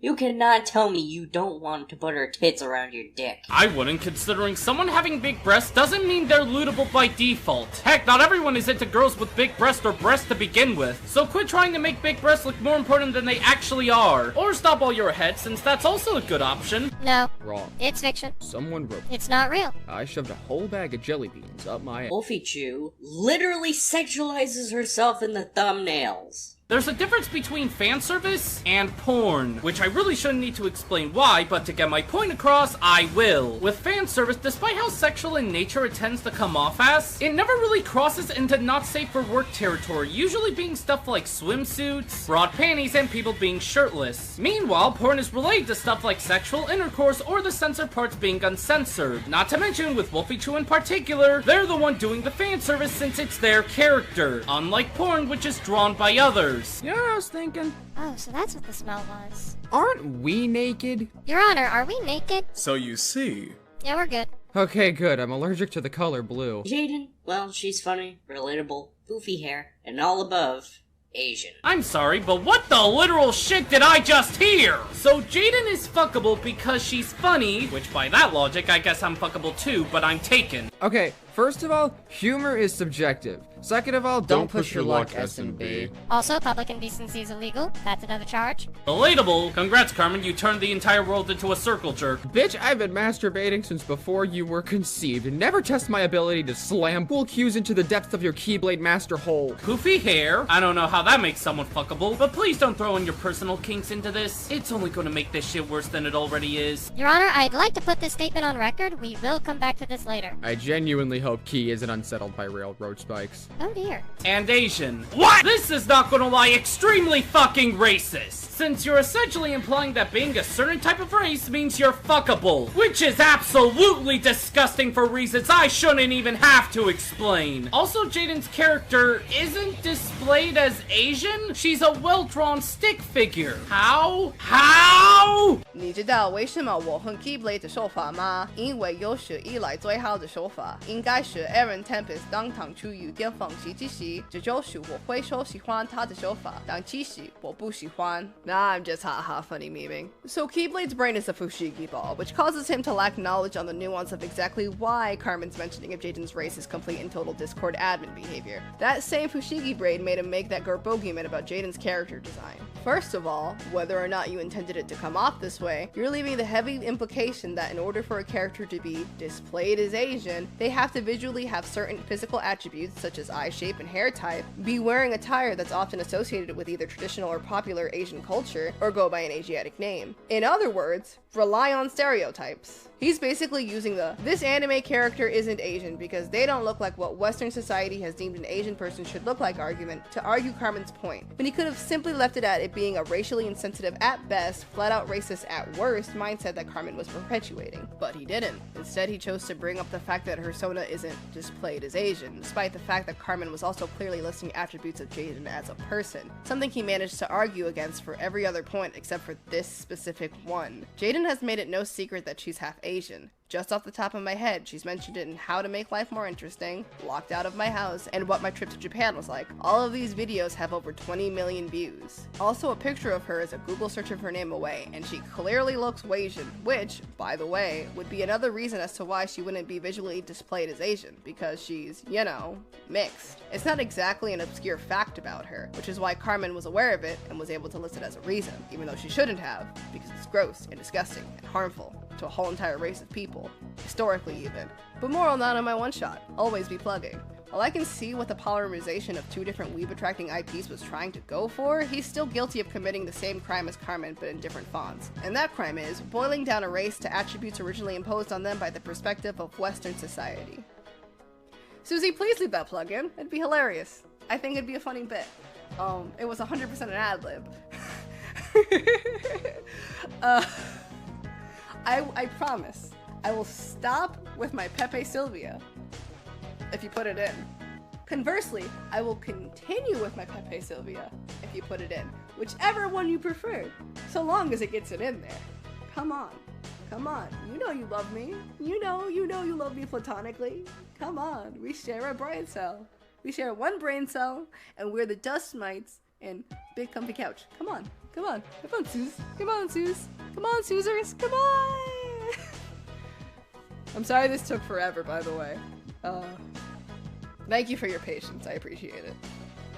You cannot tell me you don't want to put her tits around your dick. I wouldn't, considering someone having big breasts doesn't mean they're lootable by default. Heck, not everyone is into girls with big breasts or breasts to begin with. So quit trying to make big breasts look more important than they actually are. Or stop while you're ahead, since that's also a good option. No. Wrong. It's fiction. Someone wrote It's not real. I shoved a whole bag of jelly beans up my ass. Wolfichu literally sexualizes herself in the thumbnails. There's a difference between fan service and porn, which I really shouldn't need to explain why, but to get my point across, I will. With fan service, despite how sexual in nature it tends to come off as, it never really crosses into not safe for work territory, usually being stuff like swimsuits, broad panties, and people being shirtless. Meanwhile, porn is related to stuff like sexual intercourse or the censored parts being uncensored. Not to mention, with Wolfie Chu in particular, they're the one doing the fan service since it's their character, unlike porn, which is drawn by others. You know what I was thinking? Oh, so that's what the smell was. Aren't we naked? Your Honor, are we naked? So you see. Yeah, we're good. Okay, good. I'm allergic to the color blue. Jaden, well, she's funny, relatable, poofy hair, and all above, Asian. I'm sorry, but what the literal shit did I just hear? So Jaden is fuckable because she's funny, which by that logic, I guess I'm fuckable too, but I'm taken. Okay, first of all, humor is subjective. Second of all, don't push your luck, S&B. Also, public indecency is illegal. That's another charge. Relatable. Congrats, Carmen. You turned the entire world into a circle jerk. Bitch, I've been masturbating since before you were conceived. Never test my ability to slam pool cues into the depths of your Keyblade master hole. Poofy hair. I don't know how that makes someone fuckable, but please don't throw in your personal kinks into this. It's only going to make this shit worse than it already is. Your Honor, I'd like to put this statement on record. We will come back to this later. I genuinely hope Key isn't unsettled by railroad spikes. Oh dear. And Asian. What? This is not gonna lie, extremely fucking racist. Since you're essentially implying that being a certain type of race means you're fuckable, which is absolutely disgusting for reasons I shouldn't even have to explain. Also, Jaden's character isn't displayed as Asian. She's a well-drawn stick figure. How? How? 你知道为什么我和 Keyblade 的手法吗？因为有史以来最好的手法应该是 Aaron Tempest 当堂处于巅峰时期时，这就是我会说喜欢他的手法，但其实我不喜欢。Nah, I'm just haha funny memeing. So Keyblade's brain is a fushigi ball, which causes him to lack knowledge on the nuance of exactly why Carmen's mentioning of Jaden's race is complete and total Discord admin behavior. That same fushigi brain made him make that bogeyman about Jaden's character design. First of all, whether or not you intended it to come off this way, you're leaving the heavy implication that in order for a character to be displayed as Asian, they have to visually have certain physical attributes such as eye shape and hair type, be wearing attire that's often associated with either traditional or popular Asian culture, or go by an Asiatic name. In other words, rely on stereotypes. He's basically using the "this anime character isn't Asian because they don't look like what Western society has deemed an Asian person should look like" argument to argue Carmen's point, when he could have simply left it at it being a racially insensitive at best, flat out racist at worst mindset that Carmen was perpetuating. But he didn't. Instead, he chose to bring up the fact that her Sona isn't displayed as Asian, despite the fact that Carmen was also clearly listing attributes of Jaden as a person, something he managed to argue against for every other point except for this specific one. Jaden has made it no secret that she's half Asian. Just off the top of my head, she's mentioned it in How to Make Life More Interesting, Locked Out of My House, and What My Trip to Japan Was Like. All of these videos have over 20 million views. Also, a picture of her is a Google search of her name away, and she clearly looks Asian, which, by the way, would be another reason as to why she wouldn't be visually displayed as Asian, because she's, you know, mixed. It's not exactly an obscure fact about her, which is why Carmen was aware of it and was able to list it as a reason, even though she shouldn't have, because it's gross and disgusting and harmful to a whole entire race of people, historically even. But more on that in my one-shot. Always be plugging. While I can see what the polymerization of two different weeb-attracting IPs was trying to go for, he's still guilty of committing the same crime as Carmen, but in different fonts. And that crime is boiling down a race to attributes originally imposed on them by the perspective of Western society. Susie, please leave that plug in. It'd be hilarious. I think it'd be a funny bit. It was 100% an ad-lib. I promise, I will stop with my Pepe Sylvia if you put it in. Conversely, I will continue with my Pepe Sylvia if you put it in. Whichever one you prefer, so long as it gets it in there. Come on. Come on. You know you love me. You know you love me platonically. Come on. We share a brain cell. We share one brain cell, and we're the dust mites and big comfy couch. Come on. Come on. Come on, Suze. Come on, Suze. Come on, Susers. Come on. I'm sorry this took forever, by the way. Thank you for your patience. I appreciate it.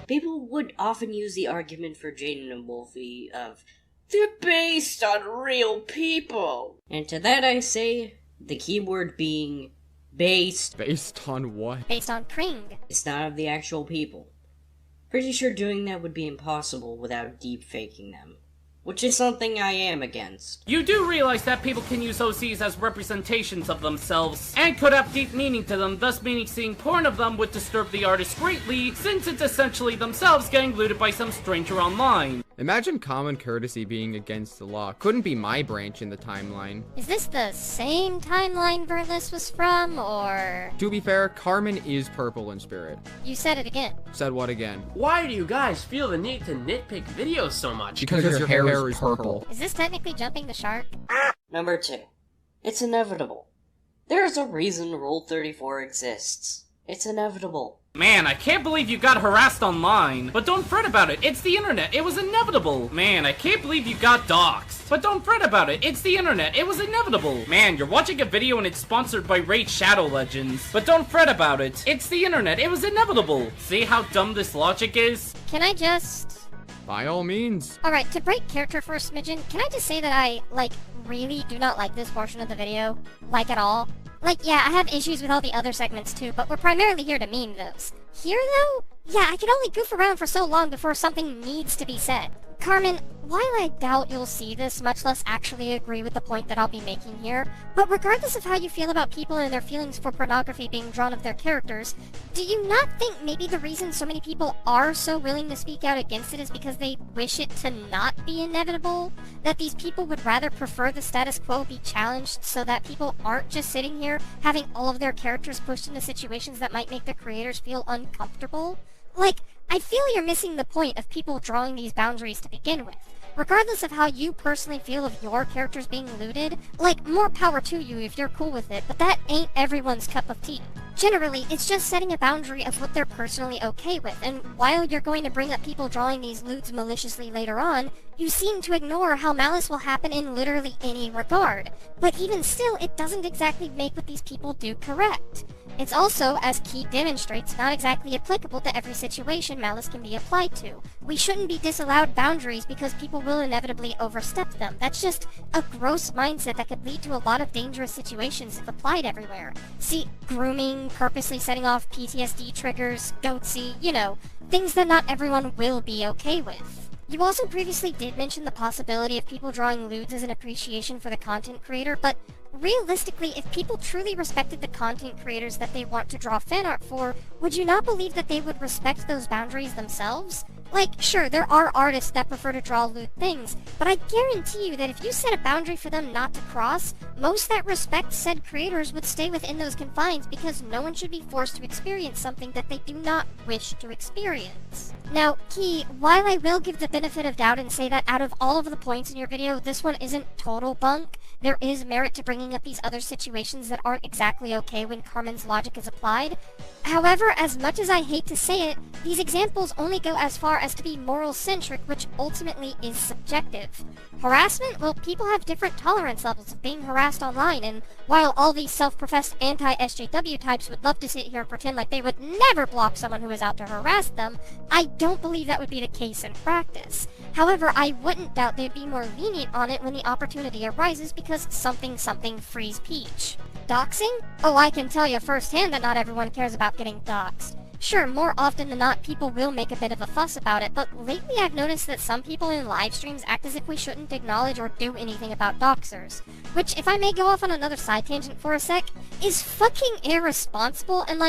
People would often use the argument for Jaden and Wolfie of, they're based on real people. And to that I say, the keyword being based. Based on what? Based on Pring. It's not of the actual people. Pretty sure doing that would be impossible without deep faking them, which is something I am against. You do realize that people can use OCs as representations of themselves, and could have deep meaning to them, thus meaning seeing porn of them would disturb the artist greatly, since it's essentially themselves getting looted by some stranger online. Imagine common courtesy being against the law. Couldn't be my branch in the timeline. Is this the same timeline Verlis was from, or...? To be fair, Carmen is purple in spirit. You said it again. Said what again? Why do you guys feel the need to nitpick videos so much? Because your hair is purple. Is this technically jumping the shark? Number 2. It's inevitable. There's a reason Rule 34 exists. It's inevitable. Man, I can't believe you got harassed online. But don't fret about it, it's the internet, it was inevitable. Man, I can't believe you got doxxed. But don't fret about it, it's the internet, it was inevitable. Man, you're watching a video and it's sponsored by Raid Shadow Legends. But don't fret about it, it's the internet, it was inevitable. See how dumb this logic is? Can I just... By all means. Alright, to break character for a smidgen, can I just say that I, really do not like this portion of the video? At all? Yeah, I have issues with all the other segments too, but we're primarily here to meme those. Here, though? Yeah, I can only goof around for so long before something needs to be said. Carmen, while I doubt you'll see this, much less actually agree with the point that I'll be making here, but regardless of how you feel about people and their feelings for pornography being drawn of their characters, do you not think maybe the reason so many people are so willing to speak out against it is because they wish it to not be inevitable? That these people would rather prefer the status quo be challenged so that people aren't just sitting here having all of their characters pushed into situations that might make the creators feel uncomfortable? I feel you're missing the point of people drawing these boundaries to begin with. Regardless of how you personally feel of your characters being looted, more power to you if you're cool with it, but that ain't everyone's cup of tea. Generally, it's just setting a boundary of what they're personally okay with, and while you're going to bring up people drawing these lewds maliciously later on, you seem to ignore how malice will happen in literally any regard. But even still, it doesn't exactly make what these people do correct. It's also, as Key demonstrates, not exactly applicable to every situation malice can be applied to. We shouldn't be disallowed boundaries because people will inevitably overstep them. That's just a gross mindset that could lead to a lot of dangerous situations if applied everywhere. See, grooming, purposely setting off PTSD triggers, goatsy, things that not everyone will be okay with. You also previously did mention the possibility of people drawing lewds as an appreciation for the content creator, but realistically, if people truly respected the content creators that they want to draw fan art for, would you not believe that they would respect those boundaries themselves? Sure, there are artists that prefer to draw lewd things, but I guarantee you that if you set a boundary for them not to cross, most that respect said creators would stay within those confines because no one should be forced to experience something that they do not wish to experience. Now, Key, while I will give the benefit of doubt and say that out of all of the points in your video, this one isn't total bunk, there is merit to bringing up these other situations that aren't exactly okay when Carmen's logic is applied. However, as much as I hate to say it, these examples only go as far as to be moral-centric, which ultimately is subjective. Harassment? Well, people have different tolerance levels of being harassed online, and while all these self-professed anti-SJW types would love to sit here and pretend like they would never block someone who is out to harass them, I don't believe that would be the case in practice. However, I wouldn't doubt they'd be more lenient on it when the opportunity arises because something frees Peach. Doxing? Oh, I can tell you firsthand that not everyone cares about getting doxed. Sure, more often than not, people will make a bit of a fuss about it, but lately I've noticed that some people in live streams act as if we shouldn't acknowledge or do anything about doxers. Which, if I may go off on another side tangent for a sec, is fucking irresponsible, and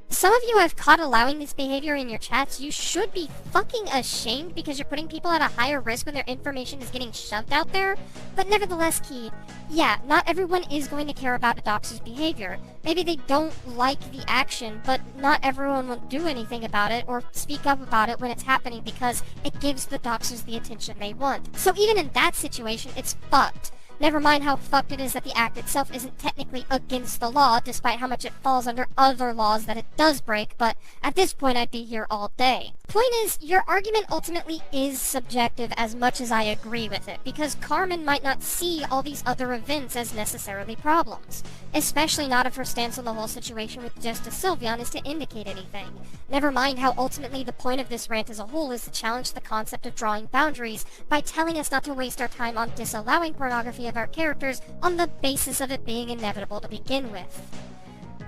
some of you have caught allowing this behavior in your chats. You should be fucking ashamed because you're putting people at a higher risk when their information is getting shoved out there. But nevertheless, Key, yeah, not everyone is going to care about a doxer's behavior. Maybe they don't like the action, but not everyone will do anything about it or speak up about it when it's happening because it gives the doxers the attention they want. So even in that situation, it's fucked. Never mind how fucked it is that the act itself isn't technically against the law, despite how much it falls under other laws that it does break, but at this point I'd be here all day. Point is, your argument ultimately is subjective as much as I agree with it, because Carmen might not see all these other events as necessarily problems. Especially not if her stance on the whole situation with Justice Sylveon is to indicate anything. Never mind how ultimately the point of this rant as a whole is to challenge the concept of drawing boundaries by telling us not to waste our time on disallowing pornography of our characters on the basis of it being inevitable to begin with.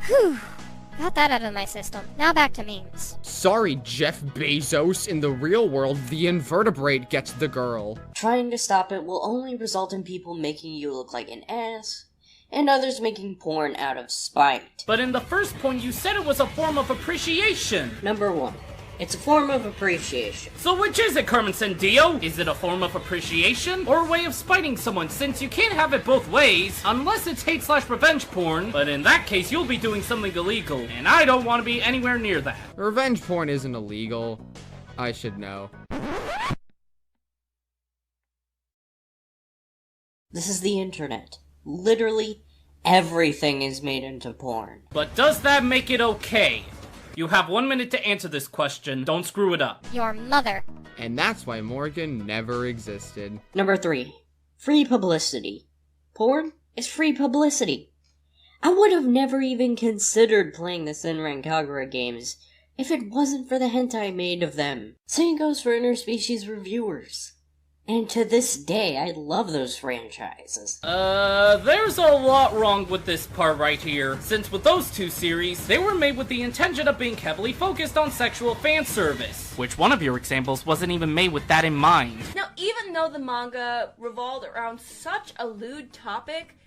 Whew. Got that out of my system. Now back to memes. Sorry, Jeff Bezos. In the real world, the invertebrate gets the girl. Trying to stop it will only result in people making you look like an ass, and others making porn out of spite. But in the first point, you said it was a form of appreciation. Number 1. It's a form of appreciation. So which is it, Carmen Sandio? Is it a form of appreciation or a way of spiting someone, since you can't have it both ways, unless it's hate/revenge porn, but in that case you'll be doing something illegal, and I don't want to be anywhere near that. Revenge porn isn't illegal. I should know. This is the internet. Literally everything is made into porn. But does that make it okay? You have 1 minute to answer this question. Don't screw it up. Your mother. And that's why Morgan never existed. Number 3. Free publicity. Porn is free publicity. I would have never even considered playing the Senran Kagura games if it wasn't for the hentai made of them. Same goes for interspecies reviewers. And to this day, I love those franchises. There's a lot wrong with this part right here, since with those two series, they were made with the intention of being heavily focused on sexual fan service. Which one of your examples wasn't even made with that in mind? Now, even though the manga revolved around such a lewd topic,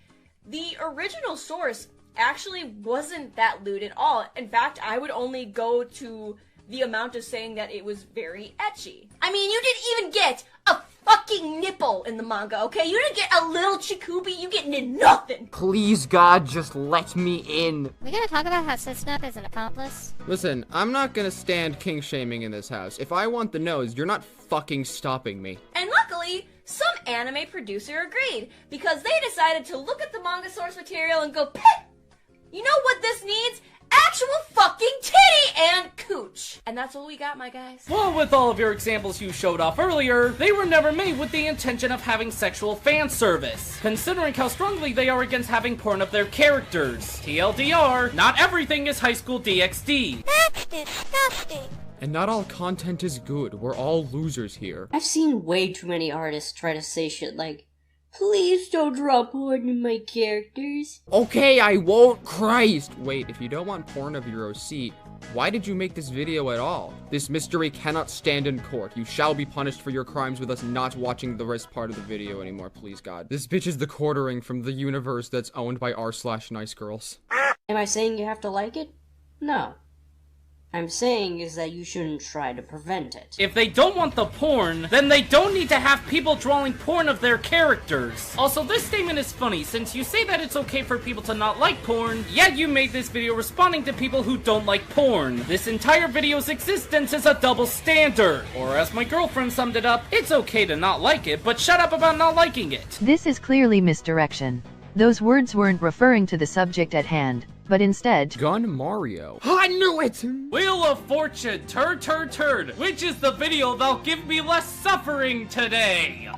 the original source actually wasn't that lewd at all. In fact, I would only go to the amount of saying that it was very ecchi. I mean, you didn't even get a fucking nipple in the manga, okay? You didn't get a little chikubi, you get nothing! Please, God, just let me in. We gonna talk about how Sisnap is an accomplice? Listen, I'm not gonna stand kink shaming in this house. If I want the nose, you're not fucking stopping me. And luckily, some anime producer agreed, because they decided to look at the manga source material and go, "Peh! You know what this needs? Actual fucking titty and cooch." And that's what we got, my guys. Well, with all of your examples you showed off earlier, they were never made with the intention of having sexual fan service, considering how strongly they are against having porn of their characters. TLDR, not everything is High School DxD. That's disgusting. And not all content is good. We're all losers here. I've seen way too many artists try to say shit like, "Please don't draw porn in my characters." Okay, I won't. Christ! Wait, if you don't want porn of your OC, why did you make this video at all? This mystery cannot stand in court. You shall be punished for your crimes with us not watching the rest part of the video anymore, please God. This bitch is the quartering from the universe that's owned by r/nicegirls. Am I saying you have to like it? No. I'm saying is that you shouldn't try to prevent it. If they don't want the porn, then they don't need to have people drawing porn of their characters. Also, this statement is funny, since you say that it's okay for people to not like porn, yet you made this video responding to people who don't like porn. This entire video's existence is a double standard. Or as my girlfriend summed it up, it's okay to not like it, but shut up about not liking it. This is clearly misdirection. Those words weren't referring to the subject at hand, but instead... Gun Mario. I knew it! Wheel of Fortune, turd. Which is the video that'll give me less suffering today?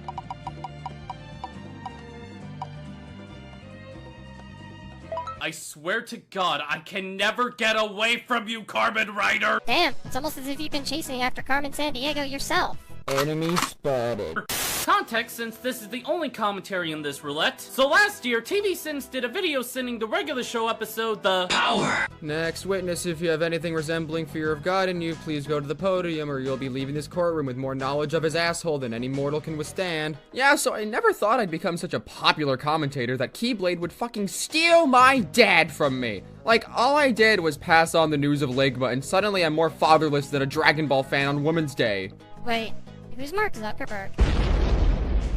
I swear to God, I can never get away from you, Carmen Ryder! Damn, it's almost as if you've been chasing after Carmen Sandiego yourself. Enemy spotted. Context, since this is the only commentary in this roulette. So last year, TV Sins did a video sending the regular show episode, The Power. Next witness, if you have anything resembling fear of God in you, please go to the podium or you'll be leaving this courtroom with more knowledge of his asshole than any mortal can withstand. Yeah, so I never thought I'd become such a popular commentator that Keyblade would fucking steal my dad from me. Like, all I did was pass on the news of Ligma and suddenly I'm more fatherless than a Dragon Ball fan on Women's Day. Wait, who's Mark Zuckerberg?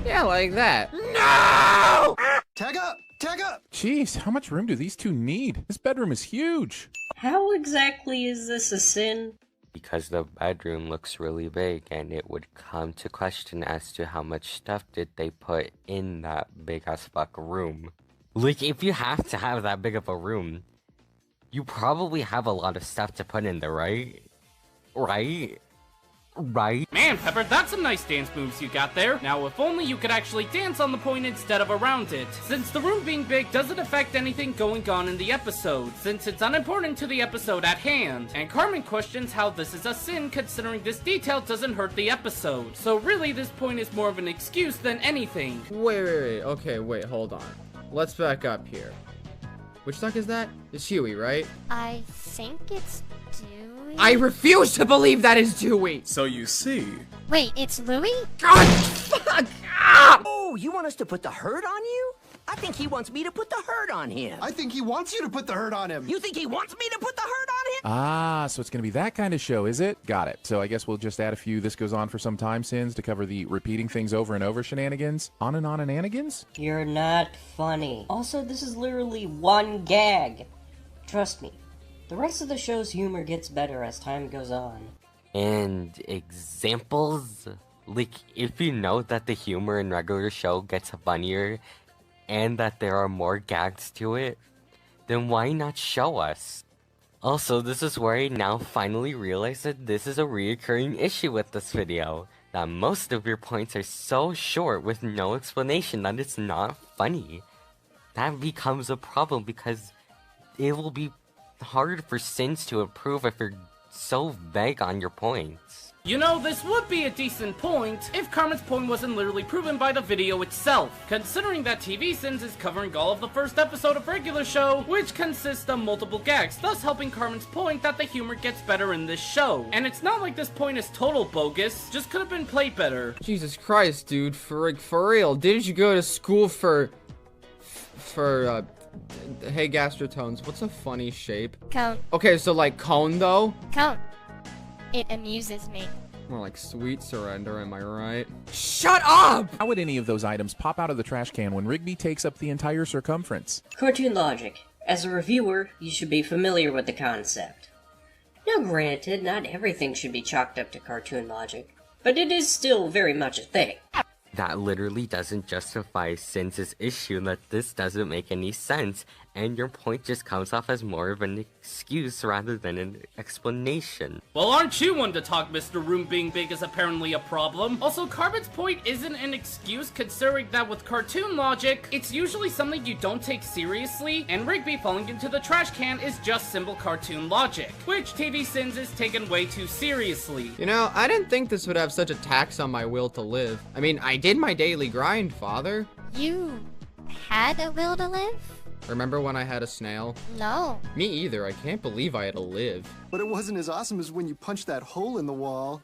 Yeah, like that. No! Tag up! Tag up! Jeez, how much room do these two need? This bedroom is huge. How exactly is this a sin? Because the bedroom looks really big, and it would come to question as to how much stuff did they put in that big as fuck room. Like, if you have to have that big of a room, you probably have a lot of stuff to put in there, right? Right? Man, Pepper, that's some nice dance moves you got there. Now, if only you could actually dance on the point instead of around it. Since the room being big doesn't affect anything going on in the episode, since it's unimportant to the episode at hand. And Carmen questions how this is a sin considering this detail doesn't hurt the episode. So really, this point is more of an excuse than anything. Wait. Okay, wait, hold on. Let's back up here. Which duck is that? It's Huey, right? I think it's Dewey. I refuse to believe that is Dewey! So you see... Wait, it's Louie? God, fuck! Ah! Oh, you want us to put the hurt on you? I think he wants me to put the hurt on him. I think he wants you to put the hurt on him. You think he wants me to put the hurt on him? Ah, so it's going to be that kind of show, is it? Got it. So I guess we'll just add a few This Goes On for Some Time sins to cover the repeating things over and over shenanigans. On and ananigans? You're not funny. Also, this is literally one gag. Trust me. The rest of the show's humor gets better as time goes on. And examples? Like, if you know that the humor in regular show gets funnier, and that there are more gags to it, then why not show us? Also, this is where I now finally realize that this is a reoccurring issue with this video, that most of your points are so short with no explanation that it's not funny. That becomes a problem because it will be hard for Sins to improve if you're so vague on your points. You know, this would be a decent point if Carmen's point wasn't literally proven by the video itself, considering that TV Sins is covering all of the first episode of regular show, which consists of multiple gags, thus helping Carmen's point that the humor gets better in this show. And it's not like this point is total bogus, just could have been played better. Jesus Christ, dude, for real, didn't you go to school for hey, Gastrotones, what's a funny shape? Cone. Okay, so like cone, though? Cone. It amuses me. More like sweet surrender, am I right? Shut up! How would any of those items pop out of the trash can when Rigby takes up the entire circumference? Cartoon logic. As a reviewer, you should be familiar with the concept. Now granted, not everything should be chalked up to cartoon logic, but it is still very much a thing. That literally doesn't justify Sins' issue that this doesn't make any sense, and your point just comes off as more of an excuse rather than an explanation. Well, aren't you one to talk Mr. Room being big is apparently a problem? Also, Carmen's point isn't an excuse considering that with cartoon logic, it's usually something you don't take seriously, and Rigby falling into the trash can is just simple cartoon logic, which TV Sins is taken way too seriously. You know, I didn't think this would have such a tax on my will to live. I mean, I did my daily grind, father. You had a will to live? Remember when I had a snail? No. Me either. I can't believe I had to live. But it wasn't as awesome as when you punched that hole in the wall.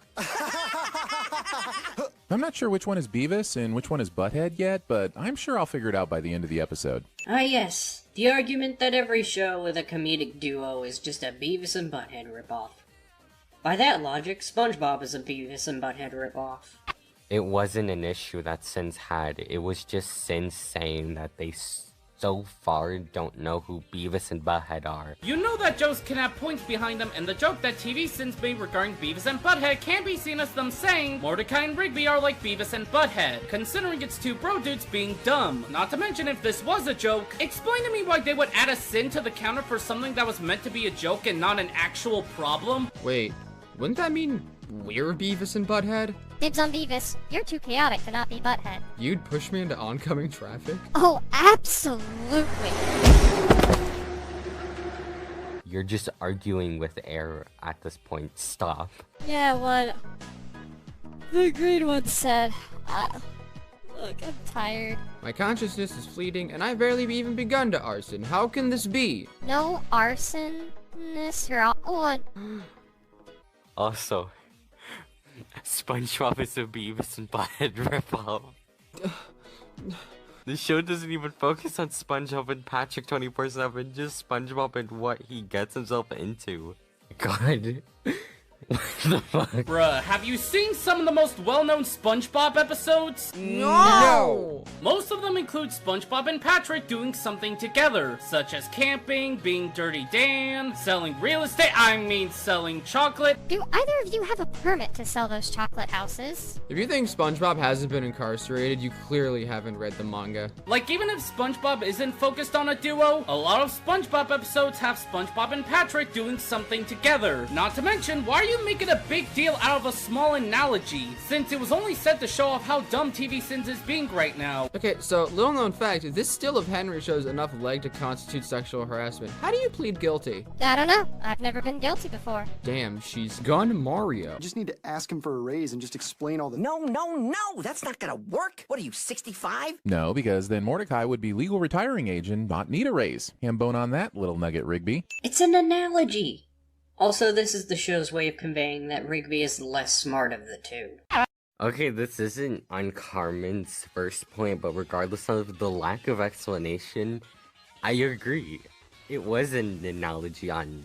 I'm not sure which one is Beavis and which one is Butthead yet, but I'm sure I'll figure it out by the end of the episode. Ah yes, the argument that every show with a comedic duo is just a Beavis and Butthead ripoff. By that logic, SpongeBob is a Beavis and Butthead ripoff. It wasn't an issue that Sins had, it was just Sins saying that they so far don't know who Beavis and Butthead are. You know that jokes can have points behind them, and the joke that TV Sins made regarding Beavis and Butthead can be seen as them saying Mordecai and Rigby are like Beavis and Butthead, considering it's two bro dudes being dumb. Not to mention, if this was a joke, explain to me why they would add a sin to the counter for something that was meant to be a joke and not an actual problem. Wait, wouldn't that mean we're Beavis and Butthead? Dibs on Beavis. You're too chaotic to not be Butthead. You'd push me into oncoming traffic? Oh, absolutely. You're just arguing with air at this point. Stop. Yeah, what the green one said. Look, I'm tired. My consciousness is fleeting, and I've barely even begun to arson. How can this be? No arsonness. You're all on. Also, SpongeBob is a Beavis and Butthead ripoff. The show doesn't even focus on SpongeBob and Patrick 24/7, just SpongeBob and what he gets himself into. God. What the fuck? Bruh, have you seen some of the most well-known SpongeBob episodes? No! Most of them include SpongeBob and Patrick doing something together, such as camping, being Dirty Dan, selling real estate, selling chocolate. Do either of you have a permit to sell those chocolate houses? If you think SpongeBob hasn't been incarcerated, you clearly haven't read the manga. Like, even if SpongeBob isn't focused on a duo, a lot of SpongeBob episodes have SpongeBob and Patrick doing something together. Not to mention, why are you doesn't make it a big deal out of a small analogy, since it was only said to show off how dumb TV Sins is being right now. Okay, so little known fact, this still of Henry shows enough leg to constitute sexual harassment. How do you plead guilty? I don't know. I've never been guilty before. Damn, she's gone Mario. You just need to ask him for a raise and just explain all the— No, that's not gonna work. What are you, 65? No, because then Mordecai would be legal retiring age and not need a raise. Hambone on that, little nugget Rigby. It's an analogy. Also, this is the show's way of conveying that Rigby is the less smart of the two. Okay, this isn't on Carmen's first point, but regardless of the lack of explanation, I agree. It was an analogy on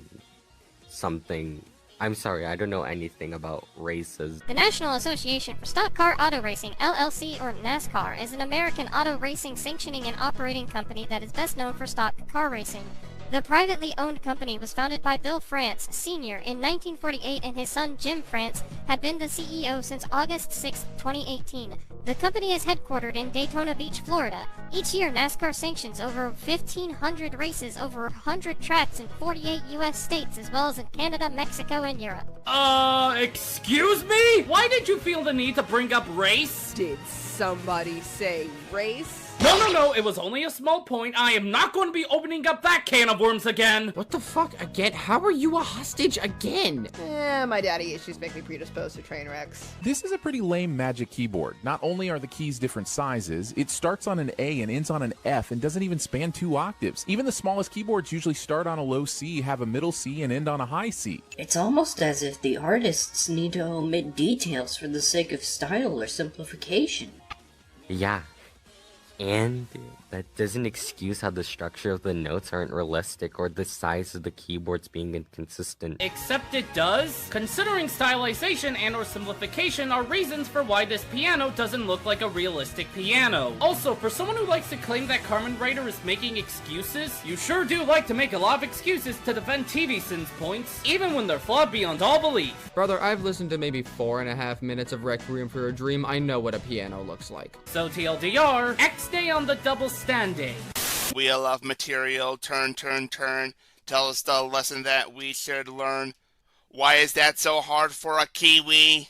something. I'm sorry, I don't know anything about races. The National Association for Stock Car Auto Racing, LLC, or NASCAR, is an American auto racing sanctioning and operating company that is best known for stock car racing. The privately owned company was founded by Bill France, Sr. in 1948, and his son Jim France had been the CEO since August 6, 2018. The company is headquartered in Daytona Beach, Florida. Each year, NASCAR sanctions over 1,500 races over 100 tracks in 48 U.S. states, as well as in Canada, Mexico, and Europe. Excuse me? Why did you feel the need to bring up race? Did somebody say race? No, it was only a small point. I am not going to be opening up that can of worms again. What the fuck again? How are you a hostage again? My daddy issues make me predisposed to train wrecks. This is a pretty lame magic keyboard. Not only are the keys different sizes, it starts on an A and ends on an F and doesn't even span 2 octaves. Even the smallest keyboards usually start on a low C, have a middle C, and end on a high C. It's almost as if the artists need to omit details for the sake of style or simplification. Yeah. And that doesn't excuse how the structure of the notes aren't realistic or the size of the keyboards being inconsistent. Except it does. Considering stylization and or simplification are reasons for why this piano doesn't look like a realistic piano. Also, for someone who likes to claim that Carmen Writer is making excuses, you sure do like to make a lot of excuses to defend TV Sins points, even when they're flawed beyond all belief. Brother, I've listened to maybe 4.5 minutes of Requiem for a Dream. I know what a piano looks like. So TLDR, X Day on the double standing. Wheel of material, turn. Tell us the lesson that we should learn. Why is that so hard for a Kiwi?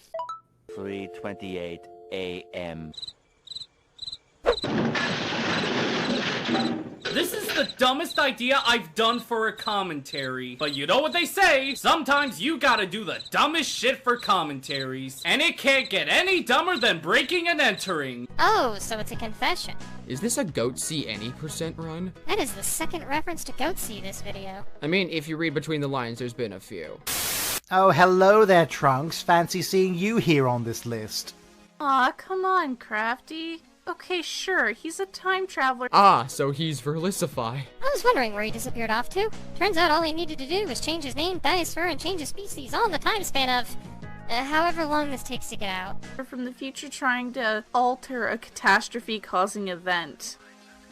3:28 a.m. This is the dumbest idea I've done for a commentary. But you know what they say, sometimes you gotta do the dumbest shit for commentaries. And it can't get any dumber than breaking and entering. Oh, so it's a confession. Is this a Goatsy any % run? That is the second reference to Goatsy this video. I mean, if you read between the lines, there's been a few. Oh, hello there, Trunks. Fancy seeing you here on this list. Aw, come on, Crafty. Okay, sure, he's a time traveler. Ah, so he's Verlicify. I was wondering where he disappeared off to. Turns out all he needed to do was change his name, dye his fur, and change his species, all in the time span of however long this takes to get out. We're from the future trying to alter a catastrophe-causing event.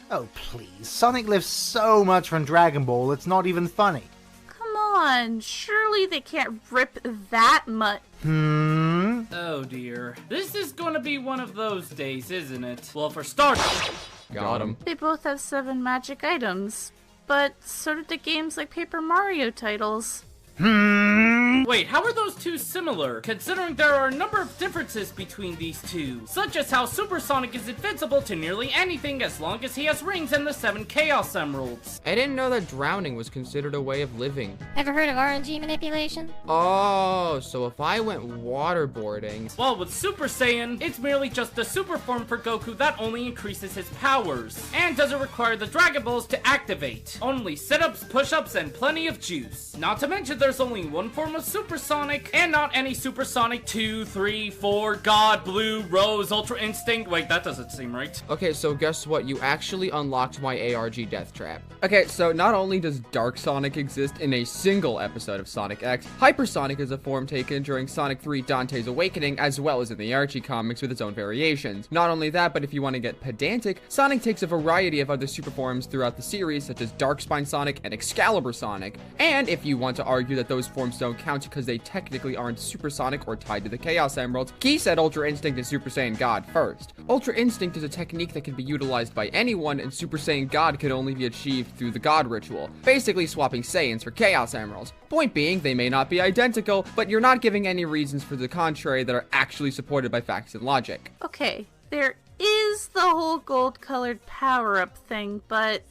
Oh, please. Sonic lives so much from Dragon Ball, it's not even funny. Come on, surely they can't rip that much. Oh dear. This is gonna be one of those days, isn't it? Well, for starters... Got him. They both have 7 magic items, but so did the games like Paper Mario titles. Wait, how are those two similar, considering there are a number of differences between these two, such as how Supersonic is invincible to nearly anything as long as he has rings and the 7 Chaos Emeralds. I didn't know that drowning was considered a way of living. Ever heard of RNG manipulation? Oh, so if I went waterboarding... Well, with Super Saiyan, it's merely just a super form for Goku that only increases his powers, and doesn't require the Dragon Balls to activate. Only sit-ups, push-ups, and plenty of juice. Not to mention there's only one form of Supersonic, and not any Supersonic 2, 3, 4, God, Blue, Rose, Ultra Instinct. Wait, that doesn't seem right. Okay, so guess what? You actually unlocked my ARG Death Trap. Okay, so not only does Dark Sonic exist in a single episode of Sonic X, Hypersonic is a form taken during Sonic 3 Dante's Awakening, as well as in the Archie comics with its own variations. Not only that, but if you want to get pedantic, Sonic takes a variety of other super forms throughout the series, such as Dark Spine Sonic and Excalibur Sonic. And if you want to argue argue that those forms don't count because they technically aren't supersonic or tied to the Chaos Emeralds, Ki said Ultra Instinct and Super Saiyan God first. Ultra Instinct is a technique that can be utilized by anyone, and Super Saiyan God could only be achieved through the God Ritual, basically swapping Saiyans for Chaos Emeralds. Point being, they may not be identical, but you're not giving any reasons for the contrary that are actually supported by facts and logic. Okay, there is the whole gold-colored power-up thing, but...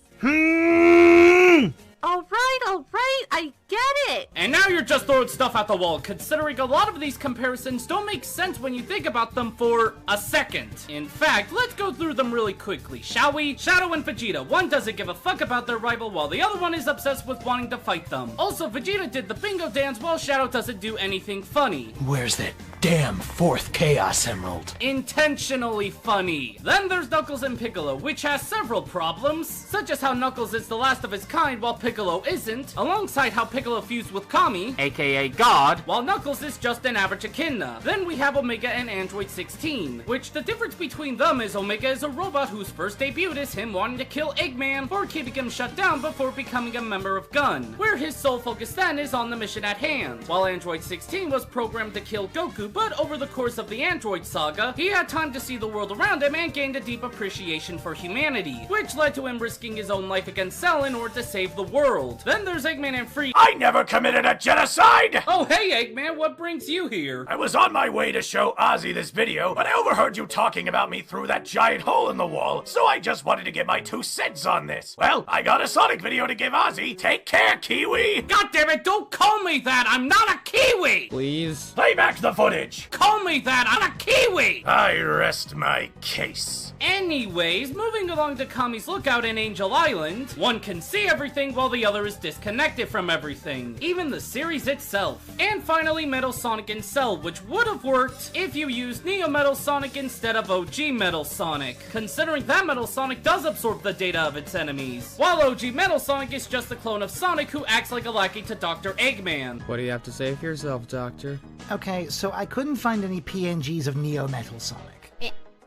Alright, I get it! And now you're just throwing stuff at the wall, considering a lot of these comparisons don't make sense when you think about them for a second. In fact, let's go through them really quickly, shall we? Shadow and Vegeta, one doesn't give a fuck about their rival while the other one is obsessed with wanting to fight them. Also, Vegeta did the bingo dance while Shadow doesn't do anything funny. Where's that damn fourth Chaos Emerald? Intentionally funny. Then there's Knuckles and Piccolo, which has several problems, such as how Knuckles is the last of his kind while Piccolo isn't, alongside how Piccolo fused with Kami, aka God, while Knuckles is just an average echidna. Then we have Omega and Android 16, which the difference between them is Omega is a robot whose first debut is him wanting to kill Eggman for keeping him shut down before becoming a member of Gun, where his sole focus then is on the mission at hand, while Android 16 was programmed to kill Goku, but over the course of the Android saga, he had time to see the world around him and gained a deep appreciation for humanity, which led to him risking his own life against Cell in order to save the world. Then there's Eggman and Frieza. I never committed a genocide! Oh hey Eggman, what brings you here? I was on my way to show Ozzy this video, but I overheard you talking about me through that giant hole in the wall, so I just wanted to give my 2 cents on this. Well, I got a Sonic video to give Ozzy. Take care, Kiwi! God damn it, don't call me that! I'm not a Kiwi! Please? Play back the footage! Call me that! I'm a Kiwi! I rest my case. Anyways, moving along to Kami's lookout in Angel Island, one can see everything while the other is disconnected from everything, even the series itself. And finally, Metal Sonic and Cell, which would have worked if you used Neo Metal Sonic instead of OG Metal Sonic, considering that Metal Sonic does absorb the data of its enemies, while OG Metal Sonic is just a clone of Sonic who acts like a lackey to Dr. Eggman. What do you have to say for yourself, Doctor? Okay, so I couldn't find any PNGs of Neo Metal Sonic.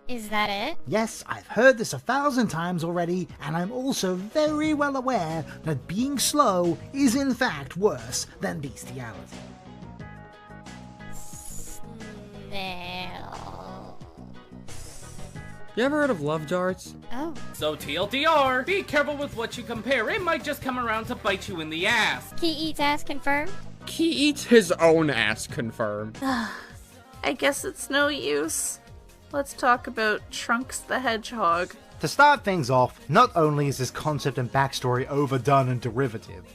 Is that it? Yes, I've heard this 1,000 times already, and I'm also very well aware that being slow is in fact worse than bestiality. You ever heard of love darts? Oh. So TLDR, be careful with what you compare, it might just come around to bite you in the ass. Ki eats ass confirmed? Ki eats his own ass confirmed. I guess it's no use. Let's talk about Trunks the Hedgehog. To start things off, not only is his concept and backstory overdone and derivative,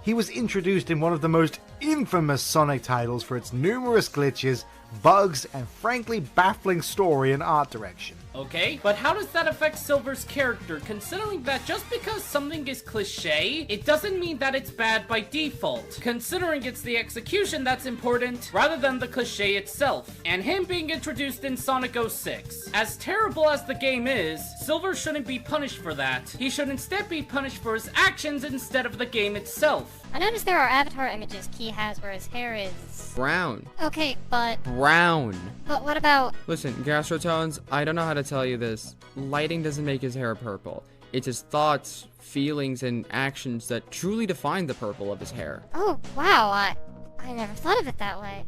he was introduced in one of the most infamous Sonic titles for its numerous glitches, bugs, and frankly baffling story and art direction. Okay, but how does that affect Silver's character, considering that just because something is cliché, it doesn't mean that it's bad by default, considering it's the execution that's important, rather than the cliché itself, and him being introduced in Sonic 06. As terrible as the game is, Silver shouldn't be punished for that. He should instead be punished for his actions instead of the game itself. I noticed there are avatar images Ki has where his hair is... brown. Okay, but... brown. But what about... Listen, Gastrotones, I don't know how to tell you this. Lighting doesn't make his hair purple. It's his thoughts, feelings, and actions that truly define the purple of his hair. Oh, wow, I never thought of it that way.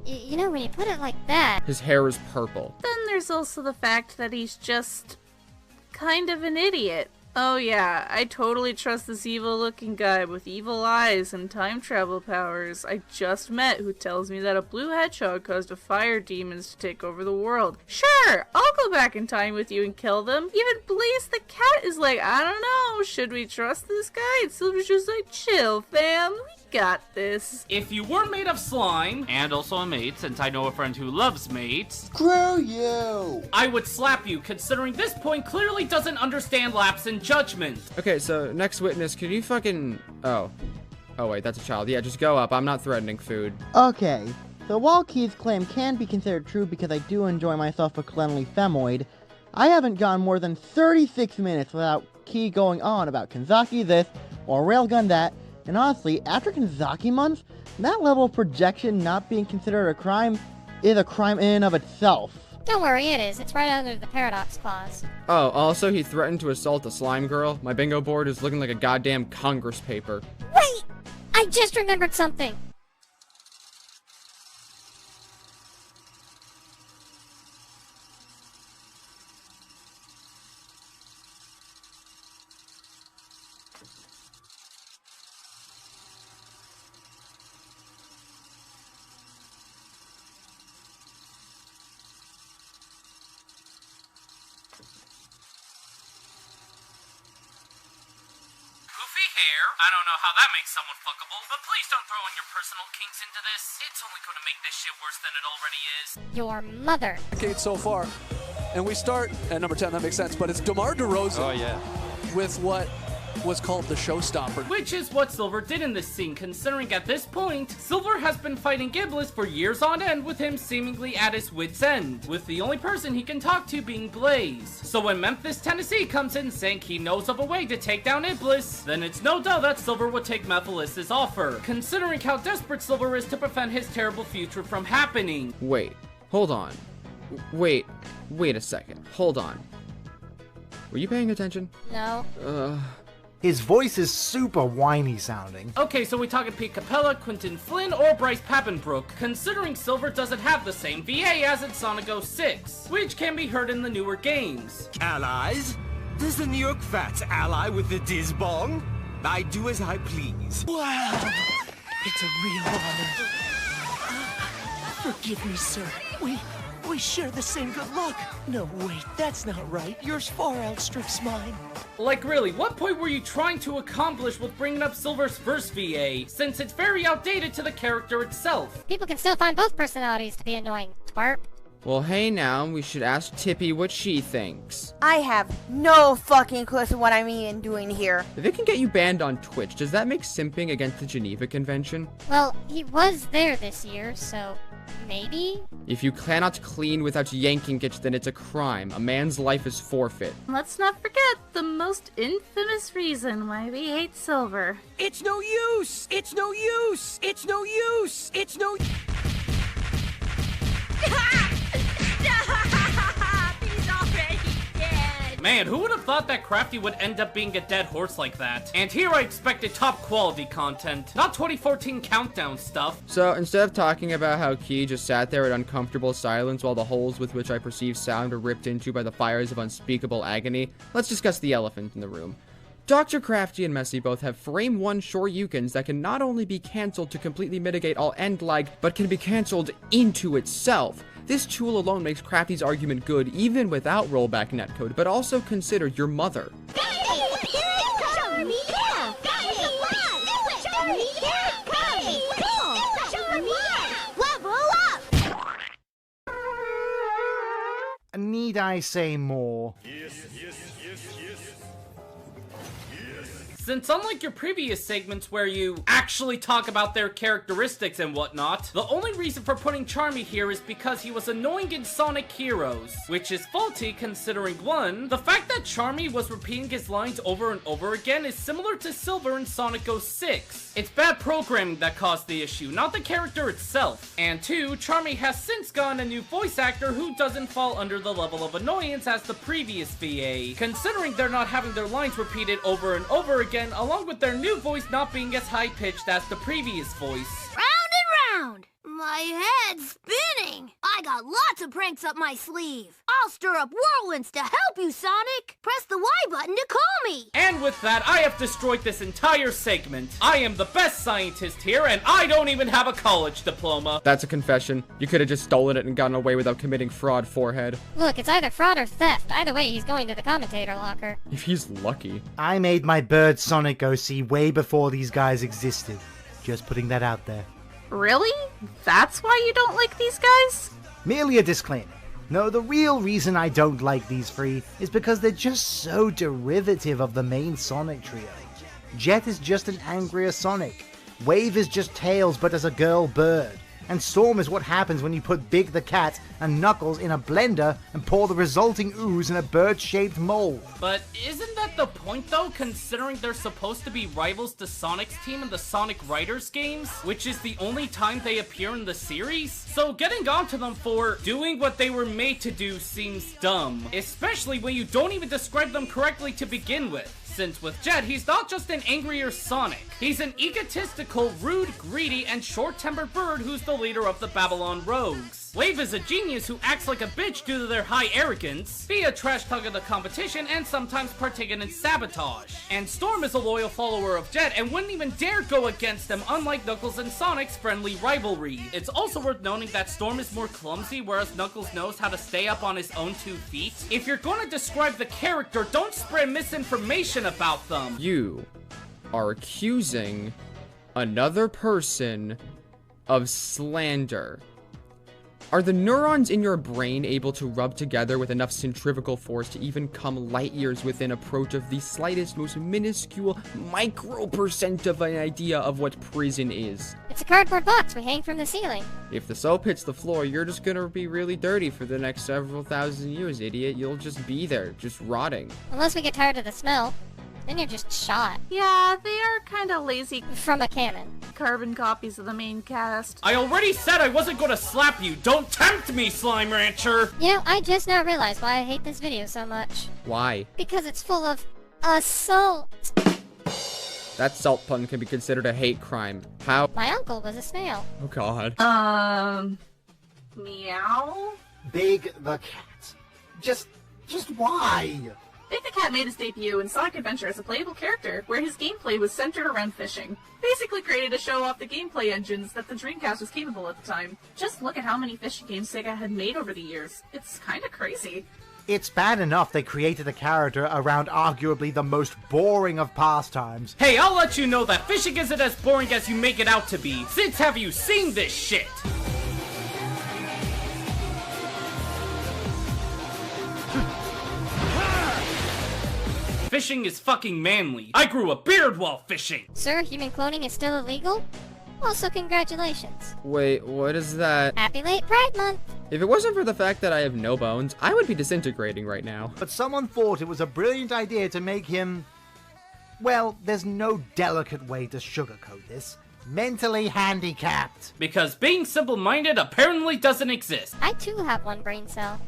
You know, when you put it like that... His hair is purple. Then there's also the fact that he's just... kind of an idiot. Oh yeah, I totally trust this evil-looking guy with evil eyes and time travel powers I just met who tells me that a blue hedgehog caused a fire demons to take over the world. Sure, I'll go back in time with you and kill them. Even Blaze the cat is like, I don't know, should we trust this guy? And Silver's just like, chill, fam, we got this. If you were made of slime, and also a mate, since I know a friend who loves mates, Screw you! I would slap you, considering this point clearly doesn't understand lapse in judgment. Okay, so next witness, can you fucking... Oh wait, that's a child. Yeah, just go up. I'm not threatening food. Okay, so while Ki's claim can be considered true because I do enjoy myself a cleanly femoid, I haven't gone more than 36 minutes without Ki going on about Kanzaki this, or Railgun that, and honestly, after Kanzaki month, that level of projection not being considered a crime is a crime in and of itself. Don't worry, it is. It's right under the paradox clause. Oh, also he threatened to assault a slime girl. My bingo board is looking like a goddamn Congress paper. Wait! I just remembered something! I don't know how that makes someone fuckable, but please don't throw in your personal kinks into this. It's only gonna make this shit worse than it already is. Your mother. Okay, so far, and we start at number 10, that makes sense, but it's DeMar DeRozan. Oh, yeah. With what was called the showstopper. Which is what Silver did in this scene, considering at this point, Silver has been fighting Iblis for years on end with him seemingly at his wit's end, with the only person he can talk to being Blaze. So when Memphis, Tennessee comes in saying he knows of a way to take down Iblis, then it's no doubt that Silver would take Mephilis's offer, considering how desperate Silver is to prevent his terrible future from happening. Wait, hold on. Wait a second. Hold on. Were you paying attention? No. His voice is super whiny sounding. Okay, so we talking Pete Capella, Quentin Flynn, or Bryce Papenbrook, considering Silver doesn't have the same VA as in Sonic 06, which can be heard in the newer games. Allies? Does the New York Fats ally with the Dizbong? I do as I please. Wow! It's a real honor. Forgive me, sir. We share the same good luck. No, wait, that's not right. Yours far outstrips mine. Like really, what point were you trying to accomplish with bringing up Silver's first VA, since it's very outdated to the character itself? People can still find both personalities to be annoying, Bart. Well, hey now, we should ask Tippy what she thinks. I have no fucking clue to what I'm even doing here. If it can get you banned on Twitch, does that make simping against the Geneva Convention? Well, he was there this year, so maybe? If you cannot clean without yanking it, then it's a crime. A man's life is forfeit. Let's not forget the most infamous reason why we hate Silver. It's no use! It's no use! It's no use! It's no... He's already dead! Man, who would have thought that Crafty would end up being a dead horse like that? And here I expected top quality content, not 2014 countdown stuff. So, instead of talking about how Key just sat there in uncomfortable silence while the holes with which I perceive sound were ripped into by the fires of unspeakable agony, let's discuss the elephant in the room. Dr. Crafty and Messy both have Frame 1 Shoryukens that can not only be cancelled to completely mitigate all end lag, but can be cancelled into itself. This tool alone makes Crafty's argument good even without rollback netcode, but also consider your mother. Need I say more? Since unlike your previous segments where you actually talk about their characteristics and whatnot, the only reason for putting Charmy here is because he was annoying in Sonic Heroes, which is faulty considering 1, the fact that Charmy was repeating his lines over and over again is similar to Silver in Sonic 06. It's bad programming that caused the issue, not the character itself. And 2, Charmy has since gotten a new voice actor who doesn't fall under the level of annoyance as the previous VA, considering they're not having their lines repeated over and over again, along with their new voice not being as high-pitched as the previous voice. Round and round! My head's spinning! I got lots of pranks up my sleeve! I'll stir up whirlwinds to help you, Sonic! Press the Y button to call me! And with that, I have destroyed this entire segment. I am the best scientist here, and I don't even have a college diploma. That's a confession. You could have just stolen it and gotten away without committing fraud, forehead. Look, it's either fraud or theft. Either way, he's going to the commentator locker. If he's lucky. I made my Bird Sonic OC way before these guys existed. Just putting that out there. Really? That's why you don't like these guys? Merely a disclaimer. No, the real reason I don't like these three is because they're just so derivative of the main Sonic trio. Jet is just an angrier Sonic. Wave is just Tails but as a girl bird. And Storm is what happens when you put Big the Cat and Knuckles in a blender and pour the resulting ooze in a bird-shaped mold. But isn't that the point though, considering they're supposed to be rivals to Sonic's team in the Sonic Riders games, which is the only time they appear in the series? So getting onto them for doing what they were made to do seems dumb, especially when you don't even describe them correctly to begin with. Since with Jet, he's not just an angrier Sonic. He's an egotistical, rude, greedy, and short-tempered bird who's the leader of the Babylon Rogues. Wave is a genius who acts like a bitch due to their high arrogance, be a trash talk of the competition, and sometimes partake in sabotage. And Storm is a loyal follower of Jet and wouldn't even dare go against them, unlike Knuckles and Sonic's friendly rivalry. It's also worth noting that Storm is more clumsy, whereas Knuckles knows how to stay up on his own 2 feet. If you're gonna describe the character, don't spread misinformation about them. You are accusing another person of slander. Are the neurons in your brain able to rub together with enough centrifugal force to even come light years within approach of the slightest, most minuscule micro% of an idea of what prison is? It's a cardboard box we hang from the ceiling. If the soap hits the floor, you're just gonna be really dirty for the next several thousand years, idiot. You'll just be there, just rotting. Unless we get tired of the smell. Then you're just shot. Yeah, they are kind of lazy from a cannon. Carbon copies of the main cast. I already said I wasn't gonna slap you. Don't tempt me, Slime Rancher! You know, I just now realized why I hate this video so much. Why? Because it's full of assault. That salt pun can be considered a hate crime. How? My uncle was a snail. Oh god. Meow? Big the Cat. Just why? Big the Cat made his debut in Sonic Adventure as a playable character, where his gameplay was centered around fishing. Basically created to show off the gameplay engines that the Dreamcast was capable at the time. Just look at how many fishing games Sega had made over the years. It's kinda crazy. It's bad enough they created a character around arguably the most boring of pastimes. Hey, I'll let you know that fishing isn't as boring as you make it out to be. Since have you seen this shit? Fishing is fucking manly. I grew a beard while fishing. Sir, human cloning is still illegal? Also, congratulations. Wait, what is that? Happy late Pride Month. If it wasn't for the fact that I have no bones, I would be disintegrating right now. But someone thought it was a brilliant idea to make him... Well, there's no delicate way to sugarcoat this. Mentally handicapped. Because being simple-minded apparently doesn't exist. I too have one brain cell.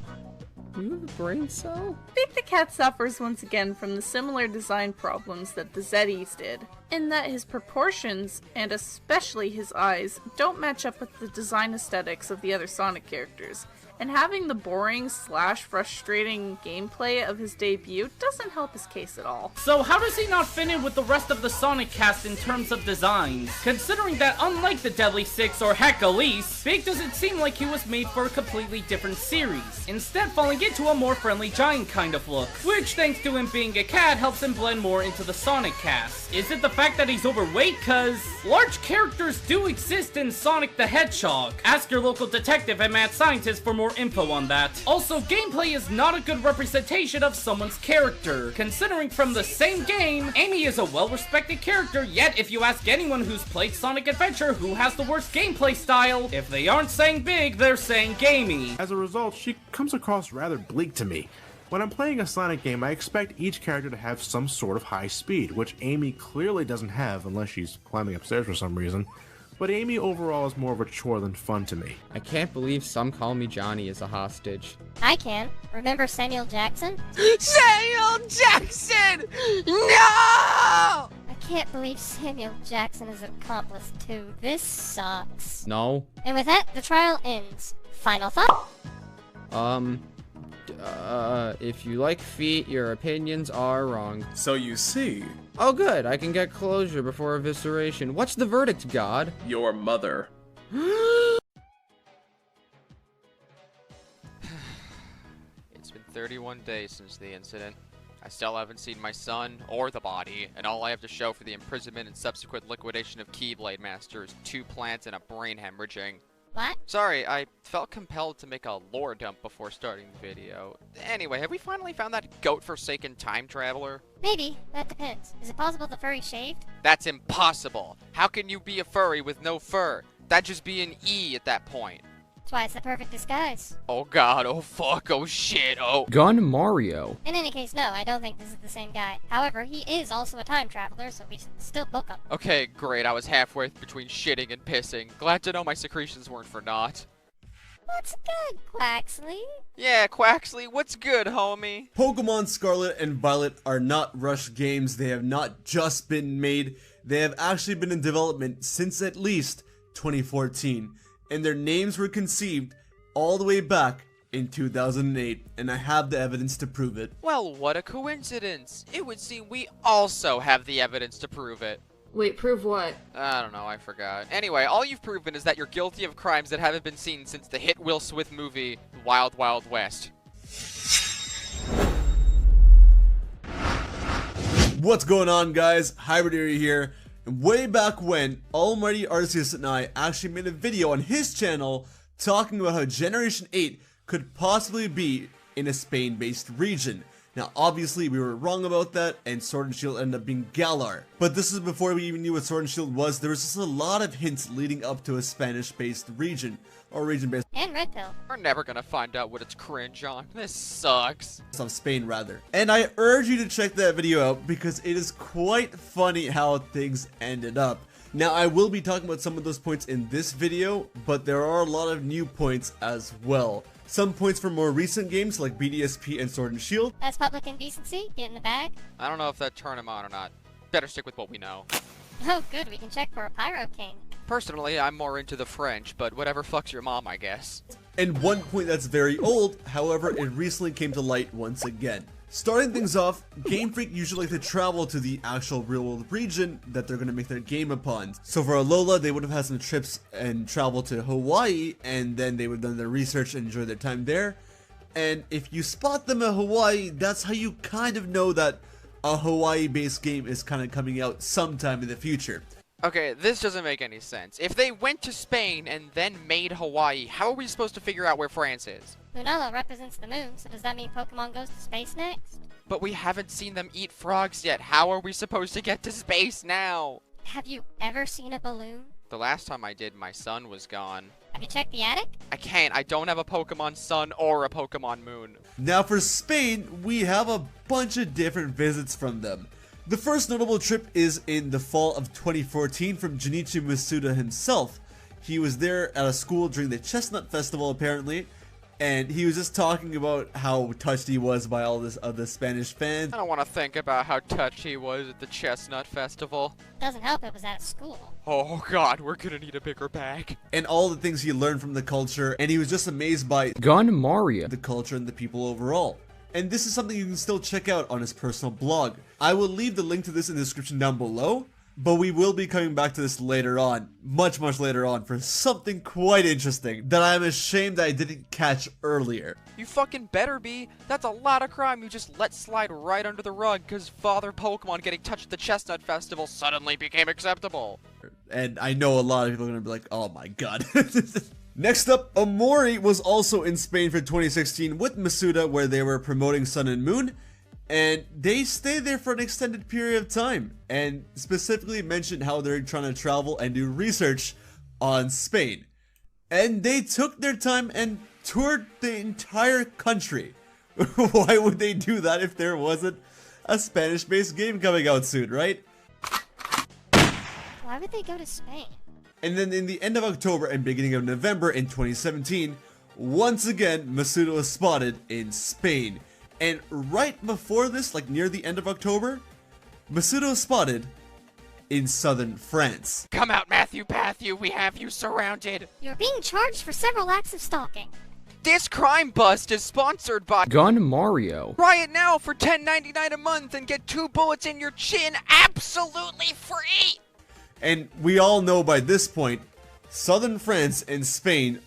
You have a brain cell? Big the Cat suffers once again from the similar design problems that the Zeddies did, in that his proportions, and especially his eyes, don't match up with the design aesthetics of the other Sonic characters, and having the boring / frustrating gameplay of his debut doesn't help his case at all. So how does he not fit in with the rest of the Sonic cast in terms of designs? Considering that unlike the Deadly Six or heck Elise, Big doesn't seem like he was made for a completely different series, instead falling into a more friendly giant kind of look, which thanks to him being a cat helps him blend more into the Sonic cast. Is it the fact that he's overweight? Cause large characters do exist in Sonic the Hedgehog. Ask your local detective and mad scientist for more info on that. Also, gameplay is not a good representation of someone's character, considering from the same game, Amy is a well-respected character, yet if you ask anyone who's played Sonic Adventure who has the worst gameplay style, if they aren't saying Big, they're saying gamey. As a result, she comes across rather bleak to me. When I'm playing a Sonic game, I expect each character to have some sort of high speed, which Amy clearly doesn't have unless she's climbing upstairs for some reason. But Amy overall is more of a chore than fun to me. I can't believe Some Call Me Johnny is a hostage. I can. Remember Samuel Jackson? Samuel Jackson! No! I can't believe Samuel Jackson is an accomplice too. This sucks. No. And with that, the trial ends. Final thought? If you like feet, your opinions are wrong. So you see. Oh good, I can get closure before evisceration. What's the verdict, God? Your mother. It's been 31 days since the incident. I still haven't seen my son or the body, and all I have to show for the imprisonment and subsequent liquidation of Keyblade Master is 2 plants and a brain hemorrhaging. What? Sorry, I felt compelled to make a lore dump before starting the video. Anyway, have we finally found that goat-forsaken time traveler? Maybe. That depends. Is it possible the furry shaved? That's impossible! How can you be a furry with no fur? That'd just be an E at that point. That's why it's the perfect disguise. Oh god, oh fuck, oh shit, oh... Gun Mario. In any case, no, I don't think this is the same guy. However, he is also a time traveler, so we should still book him. Okay, great, I was halfway between shitting and pissing. Glad to know my secretions weren't for naught. What's good, Quaxley? Yeah, Quaxley, what's good, homie? Pokemon Scarlet and Violet are not rushed games. They have not just been made. They have actually been in development since at least 2014, and their names were conceived all the way back in 2008, and I have the evidence to prove it. Well, what a coincidence. It would seem we also have the evidence to prove it. Wait, prove what? I don't know, I forgot. Anyway, all you've proven is that you're guilty of crimes that haven't been seen since the hit Will Smith movie, Wild Wild West. What's going on, guys? Hybridary here. And way back when, Almighty Arceus and I actually made a video on his channel talking about how Generation 8 could possibly be in a Spain-based region. Now, obviously, we were wrong about that, and Sword and Shield ended up being Galar. But this is before we even knew what Sword and Shield was. There was just a lot of hints leading up to a Spanish-based region, or region-based. And Red Pill. We're never gonna find out what it's cringe on. This sucks. Of Spain, rather. And I urge you to check that video out, because it is quite funny how things ended up. Now, I will be talking about some of those points in this video, but there are a lot of new points as well. Some points from more recent games like BDSP and Sword and Shield. That's public indecency. Get in the bag. I don't know if that turn him on or not. Better stick with what we know. Oh, good. We can check for a Pyro King. Personally, I'm more into the French, but whatever fucks your mom, I guess. And one point that's very old, however, it recently came to light once again. Starting things off, Game Freak usually like to travel to the actual real-world region that they're going to make their game upon. So for Alola, they would have had some trips and travel to Hawaii, and then they would have done their research and enjoy their time there. And if you spot them at Hawaii, that's how you kind of know that a Hawaii-based game is kind of coming out sometime in the future. Okay, this doesn't make any sense. If they went to Spain and then made Hawaii, how are we supposed to figure out where France is? BUNGALO represents the moon, so does that mean Pokemon goes to space next? But we haven't seen them eat frogs yet. How are we supposed to get to space now? Have you ever seen a balloon? The last time I did, my son was gone. Have you checked the attic? I can't. I don't have a Pokemon Sun or a Pokemon Moon. Now for Spain, we have a bunch of different visits from them. The first notable trip is in the fall of 2014 from Junichi Masuda himself. He was there at a school during the Chestnut Festival apparently, and he was just talking about how touched he was by all this other Spanish fans. I don't want to think about how touched he was at the Chestnut Festival. Doesn't help it was at a school. Oh god, we're gonna need a bigger bag. And all the things he learned from the culture, and he was just amazed by Gun Mario, the culture and the people overall. And this is something you can still check out on his personal blog. I will leave the link to this in the description down below, but we will be coming back to this later on, much later on, for something quite interesting that I'm ashamed that I didn't catch earlier. You fucking better be. That's a lot of crime you just let slide right under the rug because Father Pokemon getting touched at the Chestnut Festival suddenly became acceptable. And I know a lot of people are going to be like, oh my god. Next up, Omori was also in Spain for 2016 with Masuda, where they were promoting Sun and Moon, and they stayed there for an extended period of time, and specifically mentioned how they're trying to travel and do research on Spain. And they took their time and toured the entire country. Why would they do that if there wasn't a Spanish-based game coming out soon, right? Why would they go to Spain? And then in the end of October and beginning of November in 2017, once again, Masuda was spotted in Spain. And right before this, like near the end of October, Masuda was spotted in southern France. Come out, Matthew, we have you surrounded. You're being charged for several acts of stalking. This crime bust is sponsored by Gun Mario. Riot now for $10.99 a month and get 2 bullets in your chin absolutely free. And we all know by this point, southern France and Spain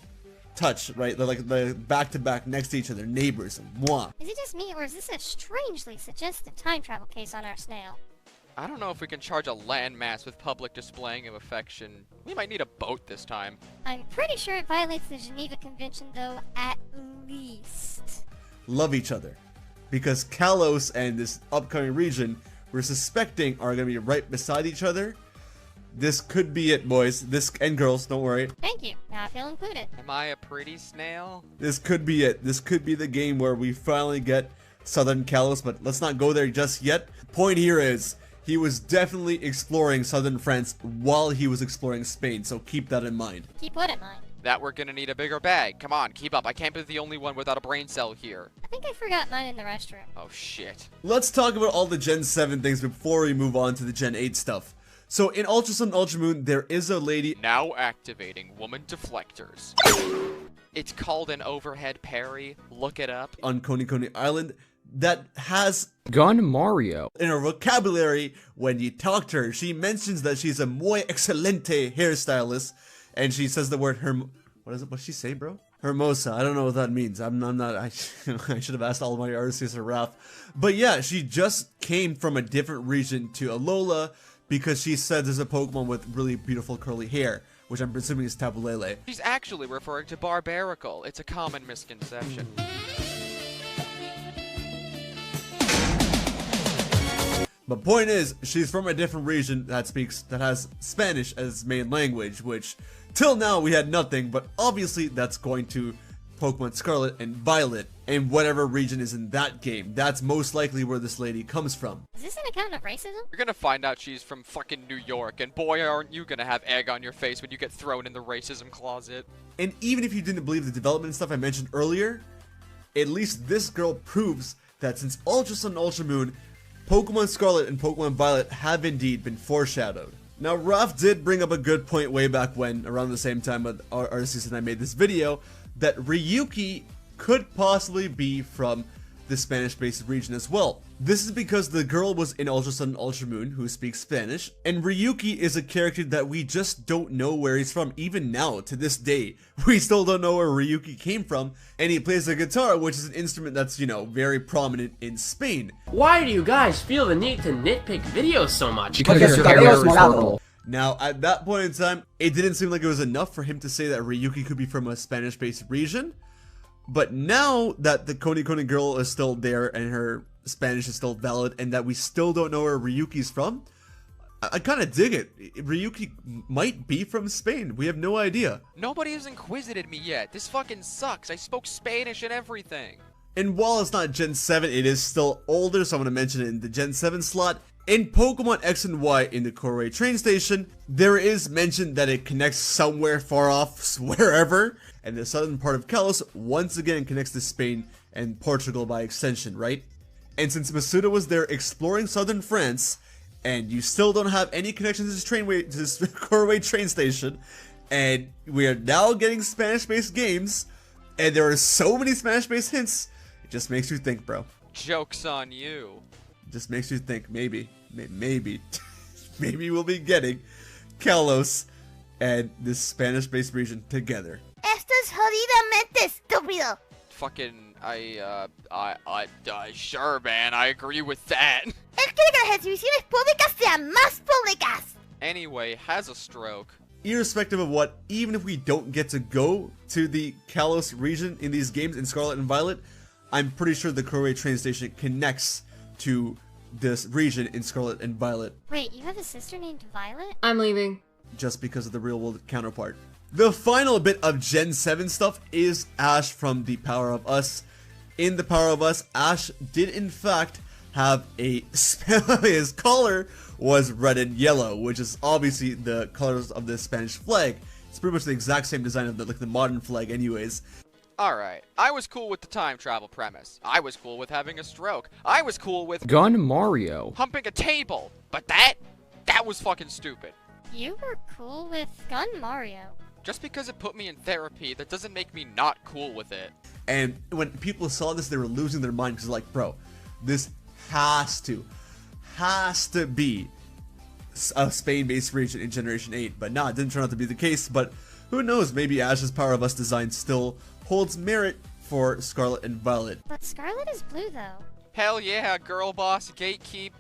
touch, right? They're like they're back to back next to each other, neighbors. Mwah. Is it just me, or is this a strangely suggestive time travel case on our snail? I don't know if we can charge a landmass with public displaying of affection. We might need a boat this time. I'm pretty sure it violates the Geneva Convention, though, at least. Love each other. Because Kalos and this upcoming region we're suspecting are going to be right beside each other. This could be it, boys. This and girls, don't worry. Thank you. Now I feel included. Am I a pretty snail? This could be it. This could be the game where we finally get Southern Kalos, but let's not go there just yet. Point here is, he was definitely exploring Southern France while he was exploring Spain, so keep that in mind. Keep what in mind? That we're gonna need a bigger bag. Come on, keep up. I can't be the only one without a brain cell here. I think I forgot mine in the restroom. Oh shit. Let's talk about all the Gen 7 things before we move on to the Gen 8 stuff. So in Ultra Sun Ultra Moon, there is a lady now activating woman deflectors. It's called an overhead parry. Look it up. On Coney Coney Island that has Gun Mario. In her vocabulary, when you talk to her, she mentions that she's a muy excelente hairstylist, and she says the word what's she say, bro? Hermosa. I don't know what that means. I'm not. I should have asked all my artists or Ralph. But yeah, she just came from a different region to Alola because she said there's a Pokemon with really beautiful curly hair, which I'm presuming is Tapu Lele. She's actually referring to Barbarical. It's a common misconception. But point is, she's from a different region that has Spanish as its main language, which till now we had nothing, but obviously that's going to Pokemon Scarlet and Violet, and whatever region is in that game. That's most likely where this lady comes from. Is this an account of racism? You're gonna find out she's from fucking New York, and boy aren't you gonna have egg on your face when you get thrown in the racism closet. And even if you didn't believe the development stuff I mentioned earlier, at least this girl proves that since Ultra Sun and Ultra Moon, Pokemon Scarlet and Pokemon Violet have indeed been foreshadowed. Now, Raph did bring up a good point way back when, around the same time that Arceus and I made this video, that Ryuki could possibly be from the Spanish-based region as well. This is because the girl was in Ultra Sun and Ultra Moon who speaks Spanish, and Ryuki is a character that we just don't know where he's from. Even now, to this day, we still don't know where Ryuki came from, and he plays the guitar, which is an instrument that's, you know, very prominent in Spain. Why do you guys feel the need to nitpick videos so much? Because your hair is purple. Now, at that point in time, it didn't seem like it was enough for him to say that Ryuki could be from a Spanish-based region. But now that the Coney Coney girl is still there and her Spanish is still valid and that we still don't know where Ryuki's from, I kind of dig it. Ryuki might be from Spain. We have no idea. Nobody has inquisited me yet. This fucking sucks. I spoke Spanish and everything. And while it's not Gen 7, it is still older, so I'm going to mention it in the Gen 7 slot. In Pokemon X and Y in the Koroi train station, there is mention that it connects somewhere far off, wherever, and the southern part of Kalos once again connects to Spain and Portugal by extension, right? And since Masuda was there exploring southern France, and you still don't have any connection to this Koroi train station, and we are now getting Spanish-based games, and there are so many Spanish-based hints, it just makes you think, bro. Joke's on you. Just makes you think, maybe we'll be getting Kalos and this Spanish-based region together. Esto es jodidamente estúpido. Fucking, sure, man, I agree with that. Él quiere que las exhibiciones públicas sean más públicas. Anyway, has a stroke. Irrespective of what, even if we don't get to go to the Kalos region in these games in Scarlet and Violet, I'm pretty sure the Koroi train station connects to this region in Scarlet and Violet. Wait, you have a sister named Violet? I'm leaving. Just because of the real world counterpart. The final bit of Gen 7 stuff is Ash from The Power of Us. In The Power of Us, Ash did in fact have his collar was red and yellow, which is obviously the colors of the Spanish flag. It's pretty much the exact same design of the modern flag anyways. Alright, I was cool with the time travel premise. I was cool with having a stroke. I was cool with Gun Mario. Humping a table. But that was fucking stupid. You were cool with Gun Mario. Just because it put me in therapy, that doesn't make me not cool with it. And when people saw this, they were losing their mind because like, bro, this has to be a Spain-based region in Generation 8. But nah, it didn't turn out to be the case. But who knows, maybe Ash's Power of Us design still holds merit for Scarlet and Violet. But Scarlet is blue, though. Hell yeah, girl boss, gatekeep.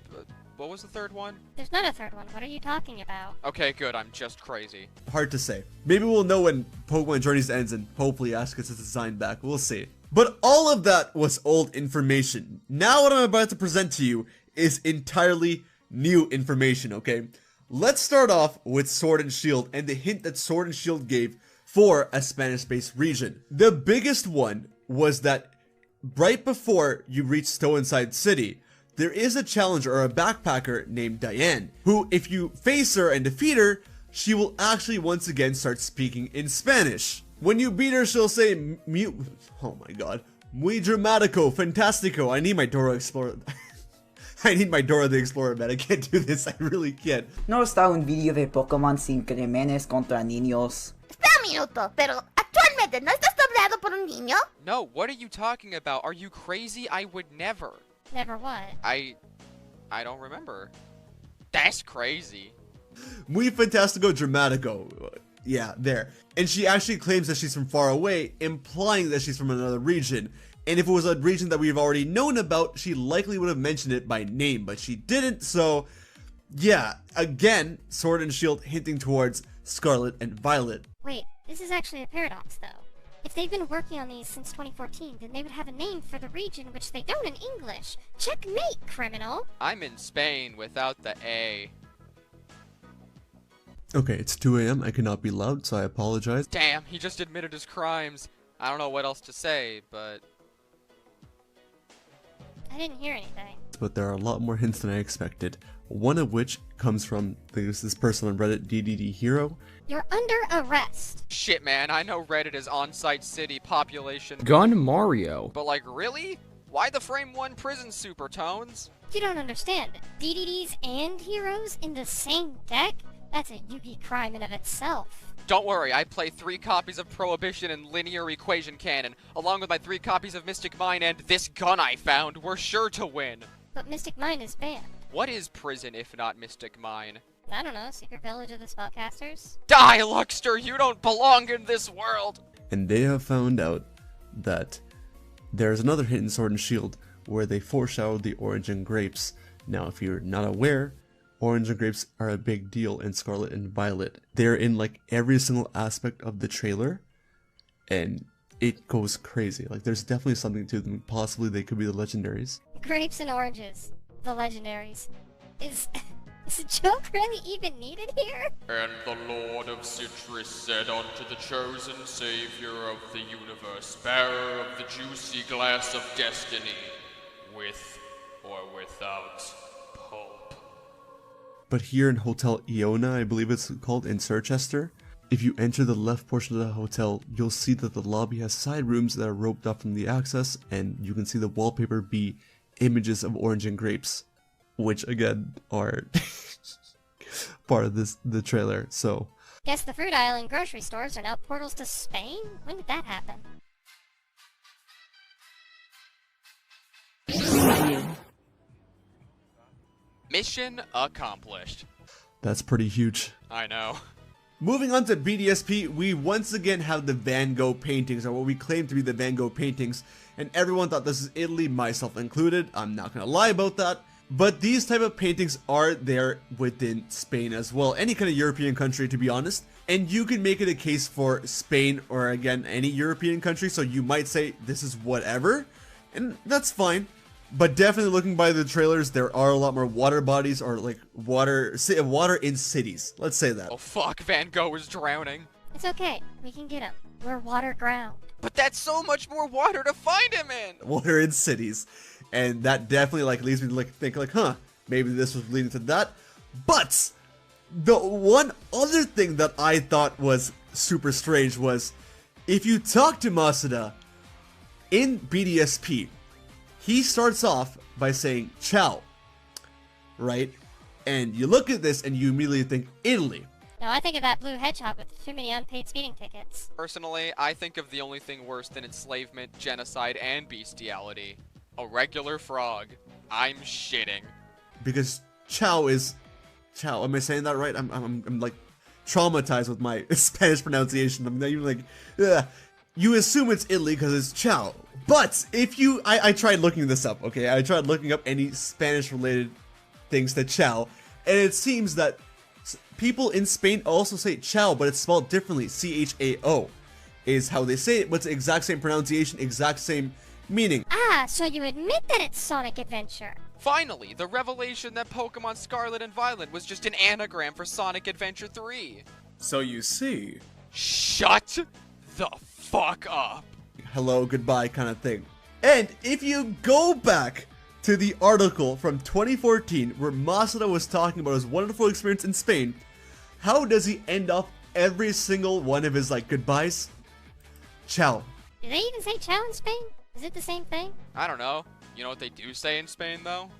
What was the third one? There's not a third one. What are you talking about? Okay, good. I'm just crazy. Hard to say. Maybe we'll know when Pokemon Journeys ends and hopefully Ash gets his design back. We'll see. But all of that was old information. Now what I'm about to present to you is entirely new information, okay? Let's start off with Sword and Shield and the hint that Sword and Shield gave for a Spanish-based region. The biggest one was that right before you reach Stow-Inside City, there is a challenger or a backpacker named Diane, who if you face her and defeat her, she will actually once again start speaking in Spanish. When you beat her, she'll say, oh my god, muy dramatico, fantastico. I need my Dora Explorer. I need my Dora the Explorer, man. I can't do this. I really can't. ¿No está un video de Pokémon sin crímenes contra niños? Espera un minuto, pero actualmente no estás doblado por un niño. No, what are you talking about? Are you crazy? I would never. Never what? I don't remember. That's crazy. Muy fantastico dramatico. Yeah, there. And she actually claims that she's from far away, implying that she's from another region. And if it was a region that we've already known about, she likely would have mentioned it by name, but she didn't, so yeah, again, Sword and Shield hinting towards Scarlet and Violet. Wait, this is actually a paradox, though. If they've been working on these since 2014, then they would have a name for the region, which they don't in English. Checkmate, criminal! I'm in Spain without the A. Okay, it's 2 a.m. I cannot be loud, so I apologize. Damn, he just admitted his crimes. I don't know what else to say, but... I didn't hear anything. But there are a lot more hints than I expected. One of which comes from this person on Reddit, DDD Hero. You're under arrest. Shit, man, I know Reddit is on-site city population. Gun Mario. But like, really? Why the Frame 1 prison supertones? You don't understand. DDDs and heroes in the same deck? That's a Yugi crime in of itself. Don't worry, I play 3 copies of Prohibition and Linear Equation Canon, along with my 3 copies of Mystic Mine and this gun I found. We're sure to win. But Mystic Mine is banned. What is prison if not Mystic Mine? I don't know, Secret Village of the Spellcasters? Die, Luxter! You don't belong in this world! And they have found out that there's another hint in Sword and Shield where they foreshadowed the orange and grapes. Now, if you're not aware, orange and grapes are a big deal in Scarlet and Violet. They're in like every single aspect of the trailer, and it goes crazy. Like, there's definitely something to them. Possibly they could be the legendaries. Grapes and oranges. The legendaries. Is a joke really even needed here? And the Lord of Citrus said unto the chosen savior of the universe, bearer of the juicy glass of destiny, with or without pulp. But here in Hotel Iona, I believe it's called, in Circhester, if you enter the left portion of the hotel, you'll see that the lobby has side rooms that are roped off from the access, and you can see the wallpaper be images of orange and grapes, which again are part of the trailer. So guess the fruit aisle in grocery stores are now portals to Spain? When did that happen? Mission accomplished. that's pretty huge. I know. Moving on to BDSP, we once again have the Van Gogh paintings, or what we claim to be the Van Gogh paintings, and everyone thought this is Italy, myself included. I'm not gonna lie about that. But these type of paintings are there within Spain as well, any kind of European country, to be honest. And you can make it a case for Spain, or again, any European country, so you might say this is whatever, and that's fine. But definitely looking by the trailers, there are a lot more water bodies, or like water in cities. Let's say that. Oh fuck, Van Gogh is drowning. It's okay. We can get him. We're water ground. But that's so much more water to find him in! Water in cities. And that definitely like leads me to like think like, huh, maybe this was leading to that. But the one other thing that I thought was super strange was, if you talk to Masuda in BDSP, he starts off by saying ciao, right? And you look at this and you immediately think Italy. No, I think of that blue hedgehog with too many unpaid speeding tickets. Personally, I think of the only thing worse than enslavement, genocide, and bestiality. A regular frog. I'm shitting. Because ciao is ciao. Am I saying that right? I'm like traumatized with my Spanish pronunciation. I'm not even like, ugh. You assume it's Italy because it's ciao. But if you, I tried looking this up, okay? I tried looking up any Spanish related things to ciao, and it seems that people in Spain also say ciao, but it's spelled differently. C-H-A-O is how they say it, but it's the exact same pronunciation, exact same meaning. Ah, so you admit that it's Sonic Adventure. Finally, the revelation that Pokemon Scarlet and Violet was just an anagram for Sonic Adventure 3. So you see... Shut the fuck up. Hello, goodbye kind of thing. And if you go back to the article from 2014 where Masuda was talking about his wonderful experience in Spain, how does he end off every single one of his like goodbyes? Ciao. Do they even say ciao in Spain? Is it the same thing? I don't know. You know what they do say in Spain, though?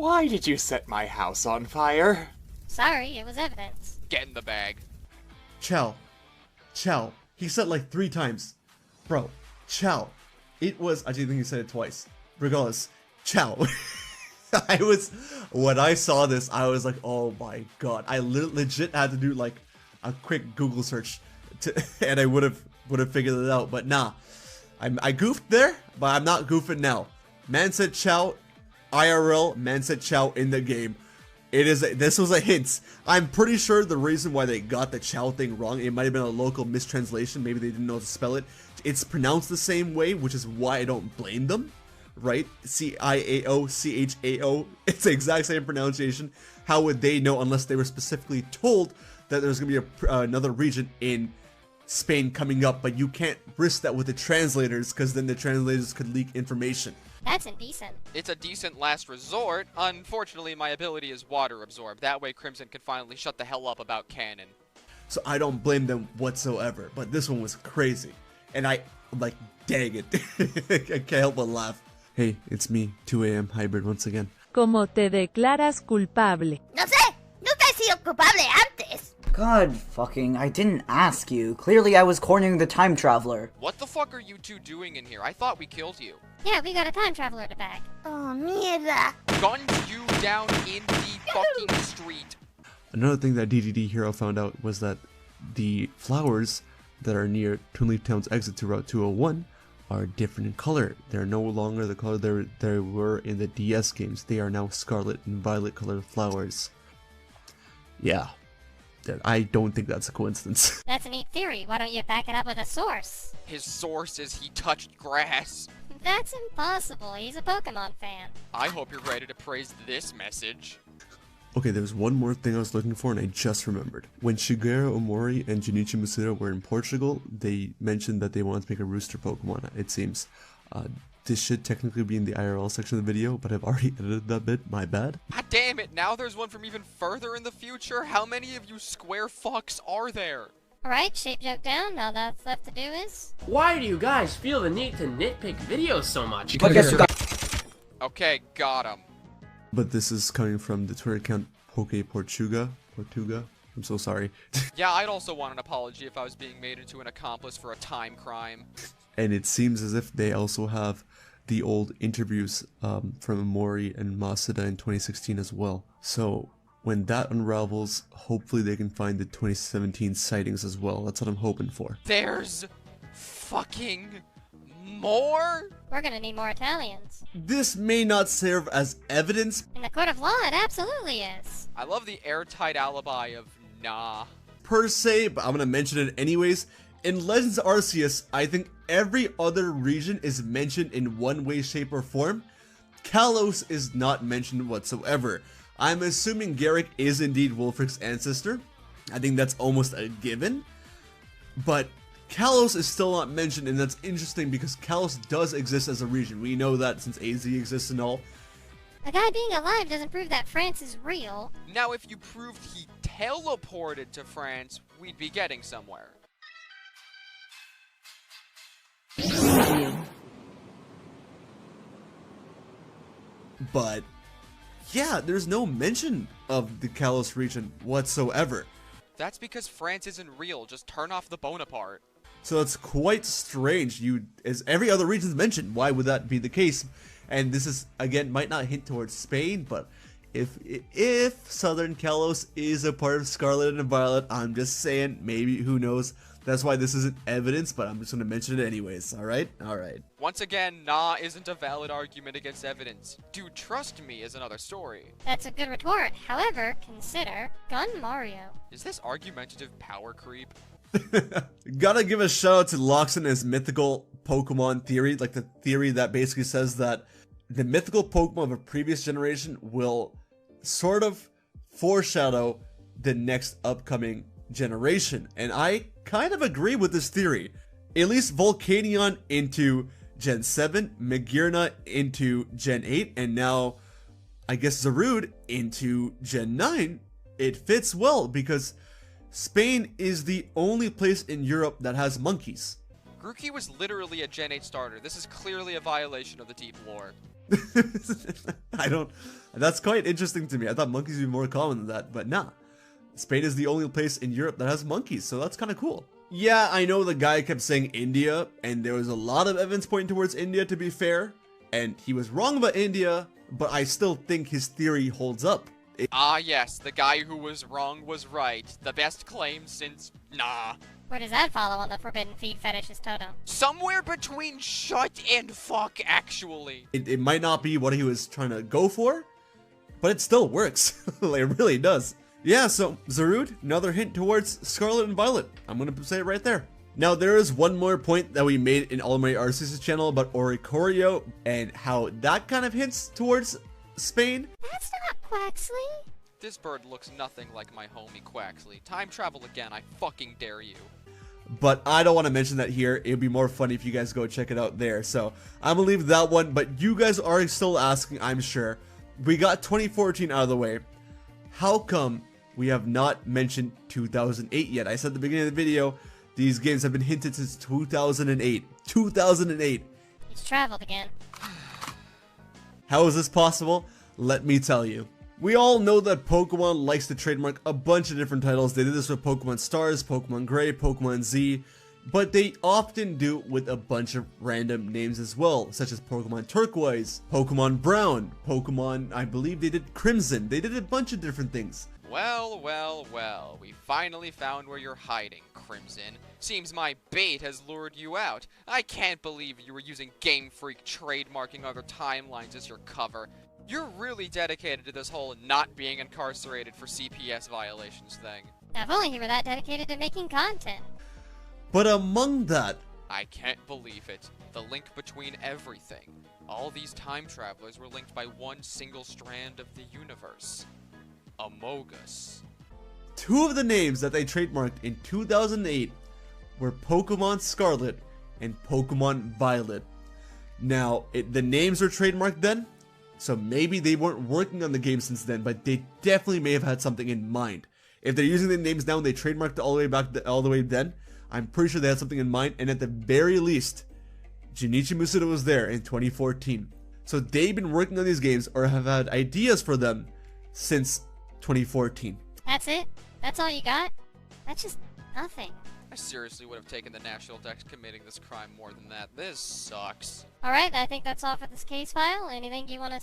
Why did you set my house on fire? Sorry, it was evidence. Get in the bag. Chow. Chow. He said it like 3 times. Bro, Chow. It was, I think he said it twice. Regardless, Chow. When I saw this, I was like, oh my god. I legit had to do like a quick Google search and I would have figured it out, but nah. I goofed there, but I'm not goofing now. Man said Chow, IRL, man said Chow in the game. This was a hint. I'm pretty sure the reason why they got the Chow thing wrong, it might have been a local mistranslation. Maybe they didn't know how to spell it. It's pronounced the same way, which is why I don't blame them, right? C-I-A-O, C-H-A-O. It's the exact same pronunciation. How would they know unless they were specifically told that there's going to be another region in Spain coming up, but you can't risk that with the translators because then the translators could leak information. That's indecent. It's a decent last resort. Unfortunately, my ability is water absorb. That way Crimson can finally shut the hell up about canon. So I don't blame them whatsoever, but this one was crazy. And I, like, dang it. I can't help but laugh. Hey, it's me, 2 a.m. hybrid once again. Como te declaras culpable. No sé, nunca he sido culpable antes. God fucking, I didn't ask you. Clearly I was cornering the time traveler. What the fuck are you two doing in here? I thought we killed you. Yeah, we got a time traveler to back. Oh, mierda. Gunned you down in the fucking street. Another thing that DDD Hero found out was that the flowers that are near Twin Leaf Town's exit to Route 201 are different in color. They're no longer the color they were in the DS games. They are now scarlet and violet colored flowers. Yeah. I don't think that's a coincidence. That's a neat theory. Why don't you back it up with a source? His source is he touched grass. That's impossible. He's a Pokemon fan. I hope you're ready to praise this message. Okay, there's one more thing I was looking for and I just remembered. When Shigeru Omori and Junichi Masuda were in Portugal, they mentioned that they wanted to make a rooster Pokemon, it seems. This should technically be in the IRL section of the video, but I've already edited that bit, my bad. God damn it, now there's one from even further in the future? How many of you square fucks are there? Alright, shape joke down. Now that's left to do is... Why do you guys feel the need to nitpick videos so much? Okay, got him. But this is coming from the Twitter account Portuga. I'm so sorry. Yeah, I'd also want an apology if I was being made into an accomplice for a time crime. And it seems as if they also have the old interviews from Omori and Masuda in 2016 as well. So when that unravels, hopefully they can find the 2017 sightings as well. That's what I'm hoping for. There's fucking more? We're gonna need more Italians. This may not serve as evidence. In the court of law, it absolutely is. I love the airtight alibi of nah. Per se, but I'm gonna mention it anyways. In Legends Arceus, I think every other region is mentioned in one way, shape, or form. Kalos is not mentioned whatsoever. I'm assuming Garrick is indeed Wulfric's ancestor. I think that's almost a given. But Kalos is still not mentioned, and that's interesting because Kalos does exist as a region. We know that since AZ exists and all. A guy being alive doesn't prove that France is real. Now, if you proved he teleported to France, we'd be getting somewhere. But yeah, there's no mention of the Kalos region whatsoever. That's because France isn't real. Just turn off the Bonaparte. So it's quite strange. As every other region's mentioned, why would that be the case? And this is, again, might not hint towards Spain, but if Southern Kalos is a part of Scarlet and Violet, I'm just saying, maybe, who knows? That's why this isn't evidence, but I'm just going to mention it anyways, alright? Alright. Once again, nah isn't a valid argument against evidence. Dude, trust me is another story. That's a good retort. However, consider Gun Mario. Is this argumentative power creep? Gotta give a shout out to Loxon and his mythical Pokemon theory, like the theory that basically says that the mythical Pokemon of a previous generation will sort of foreshadow the next upcoming generation. And I kind of agree with this theory. At least Volcanion into Gen 7, Magearna into Gen 8, and now I guess Zarude into Gen 9. It fits well because Spain is the only place in Europe that has monkeys. Grookey was literally a Gen 8 starter. This is clearly a violation of the deep lore. That's quite interesting to me. I thought monkeys would be more common than that, but nah. Spain is the only place in Europe that has monkeys, so that's kind of cool. Yeah, I know the guy kept saying India, and there was a lot of evidence pointing towards India, to be fair. And he was wrong about India, but I still think his theory holds up. Yes, the guy who was wrong was right. The best claim since... Nah. Where does that follow on the forbidden feet fetishist totem? Somewhere between shut and fuck, actually. It might not be what he was trying to go for, but it still works. It really does. Yeah, so Zarud, another hint towards Scarlet and Violet. I'm gonna say it right there. Now, there is one more point that we made in All My Arceus' channel about Oricorio and how that kind of hints towards Spain. That's not Quaxley. This bird looks nothing like my homie Quaxley. Time travel again, I fucking dare you. But I don't want to mention that here. It would be more funny if you guys go check it out there. So I'm gonna leave that one, but you guys are still asking, I'm sure. We got 2014 out of the way. How come we have not mentioned 2008 yet? I said at the beginning of the video, these games have been hinted since 2008. 2008. He's traveled again. How is this possible? Let me tell you. We all know that Pokemon likes to trademark a bunch of different titles. They did this with Pokemon Stars, Pokemon Gray, Pokemon Z, but they often do it with a bunch of random names as well, such as Pokemon Turquoise, Pokemon Brown, Pokemon, I believe they did Crimson. They did a bunch of different things. Well, well, well, we finally found where you're hiding, Crimson. Seems my bait has lured you out. I can't believe you were using Game Freak trademarking other timelines as your cover. You're really dedicated to this whole not being incarcerated for CPS violations thing. Now, if only he were that dedicated to making content. But among that... I can't believe it. The link between everything. All these time travelers were linked by one single strand of the universe. Amogus. Two of the names that they trademarked in 2008 were Pokemon Scarlet and Pokemon Violet. Now, the names were trademarked then, so maybe they weren't working on the game since then, but they definitely may have had something in mind. If they're using the names now and they trademarked it all the way back all the way then, I'm pretty sure they had something in mind, and at the very least, Junichi Masuda was there in 2014. So they've been working on these games or have had ideas for them since 2014. That's it? That's all you got? That's just nothing. I seriously would have taken the National Dex committing this crime more than that. This sucks. Alright, I think that's all for this case file. Anything you want to